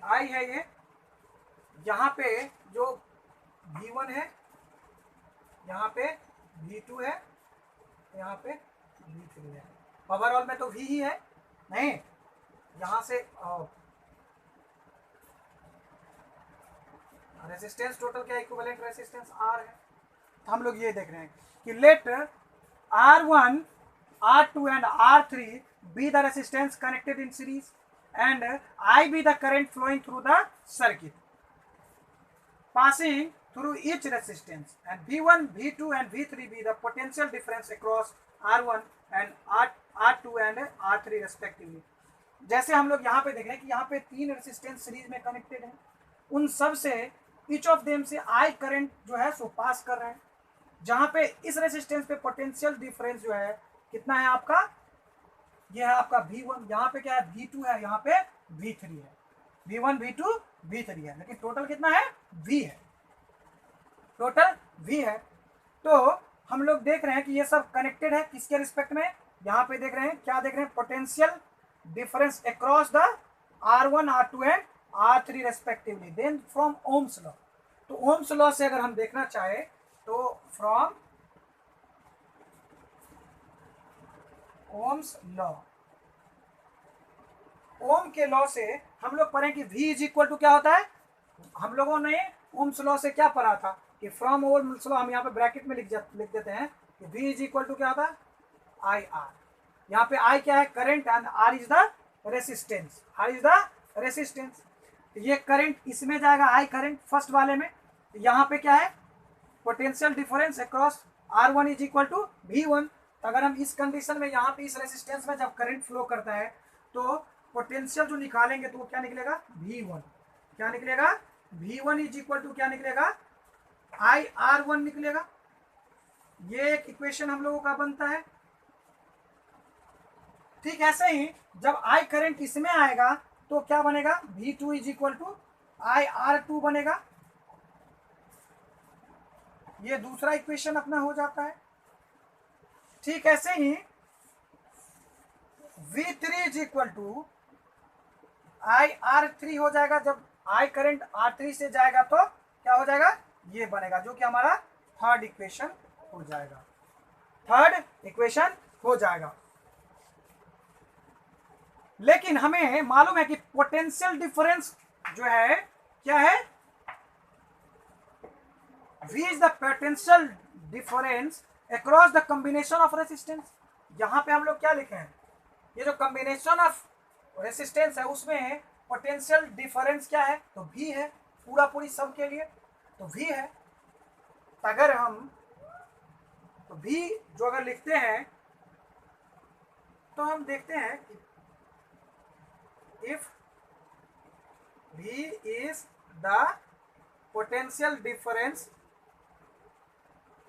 आई है ये, यहाँ पे जो V1 है, यहाँ पे V2 है, यहाँ पे V3 है। ओवरऑल में तो V ही है, नहीं यहाँ से रेजिस्टेंस टोटल क्या इक्विवेलेंट रेजिस्टेंस R है। तो हम लोग ये देख रहे हैं कि let R1 R2 and R3 be the resistance connected in series and I be the current flowing through the circuit passing through each resistance, and V1, V2 and V3 be the potential difference across R1 and R2 and R3 respectively। जैसे हम लोग यहाँ पे देख रहे हैं कि यहाँ पे तीन रेसिस्टेंस सीरीज में कनेक्टेड है, उन सब से ईच ऑफ देम से आई करंट जो है सो पास कर रहे हैं, जहाँ पे इस रेसिस्टेंस पे पोटेंशियल डिफरेंस जो है कितना है आपका, ये है आपका V1, यहाँ पे क्या है V2 है, यहाँ पे V3 है, V1 V2 V3 है, लेकिन टोटल कितना है V है, टोटल V है। तो हम लोग देख रहे हैं कि ये सब कनेक्टेड है किसके रिस्पेक्ट में, यहाँ पे देख रहे हैं क्या देख रहे हैं, potential difference across the R1 R2 and R3 respectively. Then from Ohm's law, तो ओम्स लॉ से अगर हम देखना चाहे तो फ्रॉम ओम्स लॉ, ओम के लॉ से हम लोग पढ़ें कि V इज इक्वल टू क्या होता है, हम लोगों ने ओम्स लॉ से क्या पढ़ा था कि फ्रॉम ओम्स लॉ, हम यहाँ पे ब्रैकेट में लिख देते हैं कि V इज इक्वल टू क्या होता है आई आर। यहाँ पे I क्या है current and R is the resistance, R is the resistance. ये करंट इसमें जाएगा I करंट फर्स्ट वाले में, यहाँ पे क्या है potential difference across R1 is equal to V1। तो अगर हम इस कंडीशन में यहाँ पे इस रेसिस्टेंस में जब करंट फ्लो करता है तो पोटेंशियल जो निकालेंगे तो वो क्या निकलेगा V1, क्या निकलेगा V1 इज इक्वल टू क्या निकलेगा IR1 निकलेगा। ये एक इक्वेशन हम लोगों का बनता है। ठीक ऐसे ही जब I करंट इसमें आएगा तो क्या बनेगा V2 is equal to IR2 बनेगा, ये दूसरा इक्वेशन अपना हो जाता है। ठीक ऐसे ही V3 is equal to IR3 हो जाएगा, जब I करंट R3 से जाएगा तो क्या हो जाएगा ये बनेगा, जो कि हमारा थर्ड इक्वेशन हो जाएगा, थर्ड इक्वेशन हो जाएगा। लेकिन हमें मालूम है कि पोटेंशियल डिफरेंस जो है क्या है, V is the potential difference across the combination of resistance। यहाँ पे हम लोग क्या लिखे हैं, ये जो कॉम्बिनेशन ऑफ रेसिस्टेंस है उसमें पोटेंशियल डिफरेंस क्या है तो V है, पूरा पूरी सब के लिए तो V है। अगर हम तो V जो अगर लिखते हैं तो हम देखते हैं कि if V is the potential difference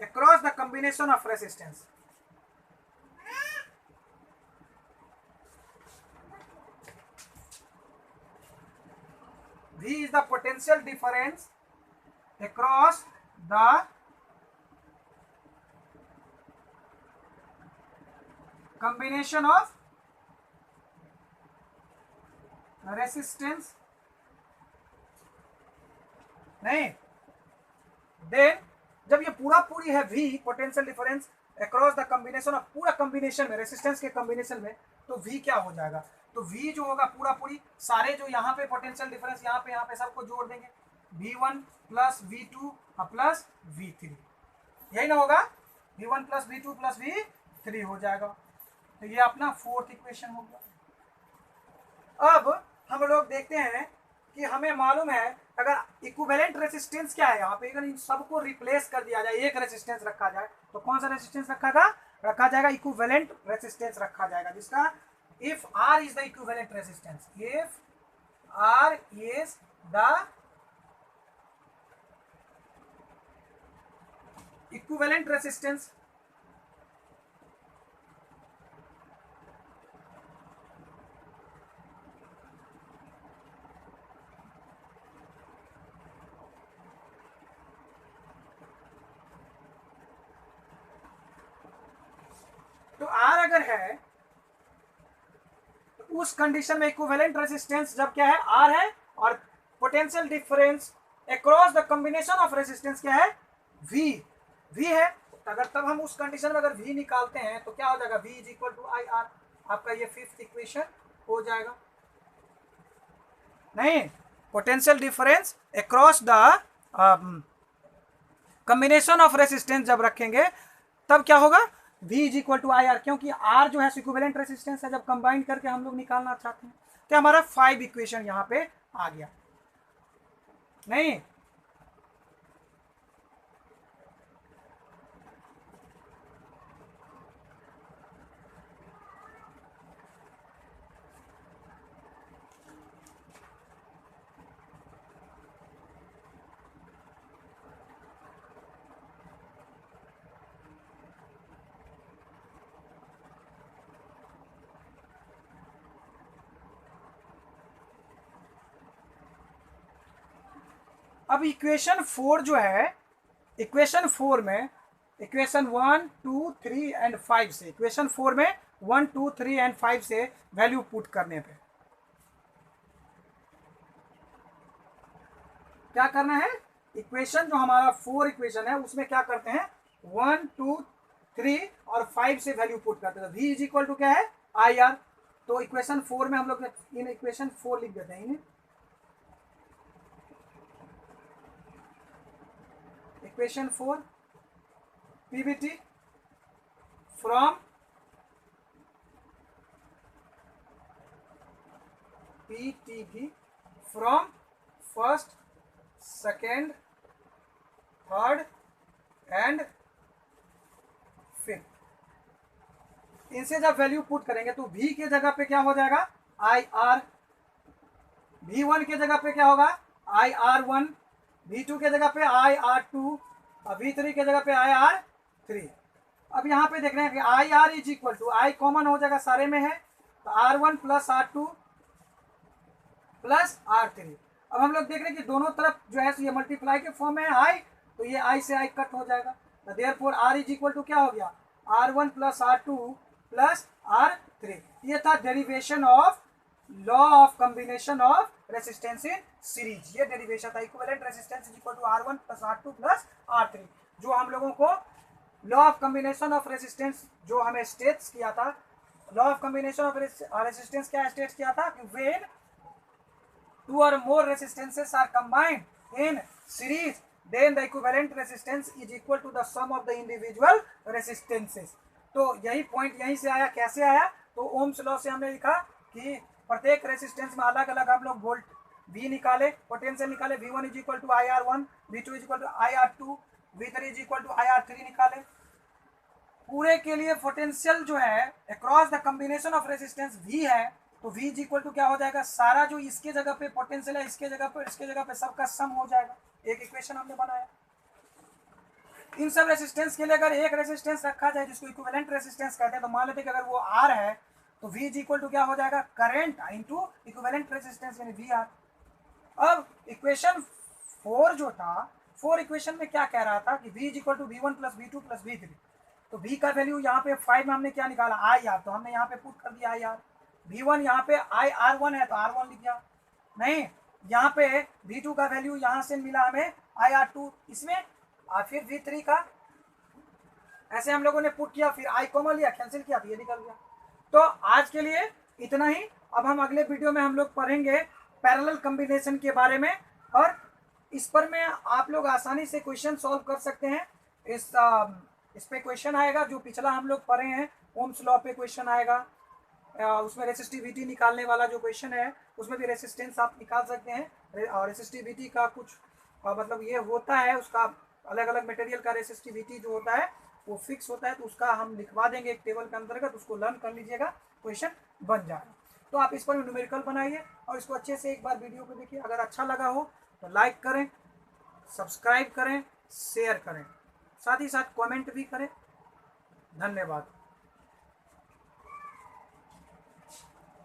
across the combination of resistance, V is the potential difference across the combination of resistance, नहीं, देन जब ये पूरा पूरी है V potential difference across the combination of, पूरा कॉम्बिनेशन में रेसिस्टेंस के कॉम्बिनेशन में, तो V क्या हो जाएगा, तो V जो होगा पूरा पूरी सारे जो यहाँ पे पोटेंशियल डिफरेंस यहाँ पे सबको जोड़ देंगे, V1 plus V2 plus V3, यही ना होगा, V1 plus V2 plus V3 हो जाएगा। तो ये अपना फोर्थ इक्वेशन हो गया। अब हम लोग देखते हैं कि हमें मालूम है अगर इक्विवेलेंट रेसिस्टेंस क्या है, यहाँ पे अगर इन सबको रिप्लेस कर दिया जाए, एक रेसिस्टेंस रखा जाए, तो कौन सा रेसिस्टेंस रखा जाएगा, इक्विवेलेंट रेसिस्टेंस रखा जाएगा, जिसका if R is the equivalent resistance, if R is the equivalent resistance, तो R अगर है तो उस कंडीशन में इक्विवेलेंट रेसिस्टेंस जब क्या है, R है, और potential difference across the combination of resistance क्या है, V है। तो अगर तब हम उस कंडीशन में अगर V निकालते हैं तो क्या हो जाएगा, V is equal to IR, आपका ये फिफ्थ इक्वेशन हो जाएगा। नहीं, potential difference across the combination of resistance जब रखेंगे तब क्या होगा, V is equal to IR, क्योंकि R जो है इक्विवेलेंट रेसिस्टेंस है, जब कंबाइन करके हम लोग निकालना चाहते हैं, तो हमारा 5 इक्वेशन यहाँ पे आ गया। नहीं, अब इक्वेशन 4 जो है, इक्वेशन 4 में इक्वेशन 1 2 3 एंड 5 से, इक्वेशन 4 में 1 2 3 एंड 5 से वैल्यू पुट करने पे क्या करना है, इक्वेशन जो हमारा 4 इक्वेशन है उसमें क्या करते हैं, 1 2 3 और 5 से वैल्यू पुट करते हैं। V इज इक्वल टू क्या है, IR। तो इक्वेशन 4 में हम लोग इन इक्वेशन 4 लिख देते हैं, इन्हें equation 4 PVT from PTV from first second third and fifth, इनसे जब वैल्यू पुट करेंगे तो V के जगह पे क्या हो जाएगा, IR, V1 के जगह पे क्या होगा, IR1, V2 के जगह पे IR2 और V3 के जगह पे IR3। अब यहाँ पे देख रहे हैं कि IR is equal to, I common हो जाएगा, सारे में है, तो R1 plus R2 plus R3। अब हम लोग देख रहे हैं कि दोनों तरफ जो है ये मल्टीप्लाई के फॉर्म में है I, तो ये I से I कट हो जाएगा, तो therefore R is equal to क्या हो गया, R1 plus R2 plus R3। ये था derivation of law of combination of resistance in series, ये डेरिवेशन था, equivalent resistance is equal to R1 plus R2 plus R3, जो हम लोगों को law of combination of resistance जो हमें स्टेट्स किया था, law of combination of resistance क्या स्टेट्स किया था कि when two or more resistances are combined in series, then the equivalent resistance is equal to the sum of the individual resistances। तो यही पॉइंट यहीं से आया, कैसे आया, तो ओम्स लॉ से हमने लिखा कि प्रत्येक रेसिस्टेंस में अलग अलग हम लोग वोल्ट V निकाले, पोटेंशियल निकाले, V1 is equal to IR1, V2 is equal to IR2, V3 is equal to IR3 निकाले। पूरे के लिए पोटेंशियल जो है across the combination of resistance V है, तो V इज इक्वल टू क्या हो जाएगा, सारा जो इसके जगह पे पोटेंशियल है, इसके जगह पे सबका सम हो जाएगा, एक इक्वेशन हमने बनाया। इन सब रेसिस्टेंस के लिए अगर एक रेसिस्टेंस रखा जाए जिसको इक्विवेलेंट रेसिस्टेंस कहते हैं, तो मान लेते हैं कि अगर वो R है तो V इज इक्वल टू क्या हो जाएगा, करंट इनटू इक्विवेलेंट रेसिस्टेंस यानी VR। अब इक्वेशन 4 जो था, 4 इक्वेशन में क्या कह रहा था कि V is equal to V1 plus V2 plus V3, तो V का वैल्यू यहाँ पे 5 में हमने क्या निकाला आई आर, तो हमने यहाँ पे पुट कर दिया आई आर। V1 यहाँ पे आई आर 1 है तो R1 लिख दिया। नहीं, यहाँ पे V2 का वैल्यू यहाँ से मिला हमें आई आर 2 इसमें, और फिर V3 का ऐसे हम लोगों ने पुट किया, फिर आई कॉमन लिया, कैंसिल किया तो ये निकल गया। तो आज के लिए इतना ही। अब हम अगले वीडियो में हम लोग पढ़ेंगे पैरेलल कॉम्बिनेशन के बारे में, और इस पर में आप लोग आसानी से क्वेश्चन सॉल्व कर सकते हैं। इस पे क्वेश्चन आएगा जो पिछला हम लोग पढ़े हैं, ओम्स लॉ पे क्वेश्चन आएगा, उसमें रेसिस्टिविटी निकालने वाला जो क्वेश्चन है उसमें भी रेसिस्टेंस आप निकाल सकते हैं। और रेसिस्टिविटी का कुछ मतलब ये होता है, उसका अलग अलग मटेरियल का रेसिस्टिविटी जो होता है वो फिक्स होता है, तो उसका हम लिखवा देंगे एक टेबल के अंतर्गत, उसको लर्न कर लीजिएगा, क्वेश्चन बन जाएगा। तो आप इस पर न्यूमेरिकल बनाइए और इसको अच्छे से एक बार वीडियो को देखिए। अगर अच्छा लगा हो तो लाइक करें, सब्सक्राइब करें, शेयर करें, साथ ही साथ कमेंट भी करें। धन्यवाद।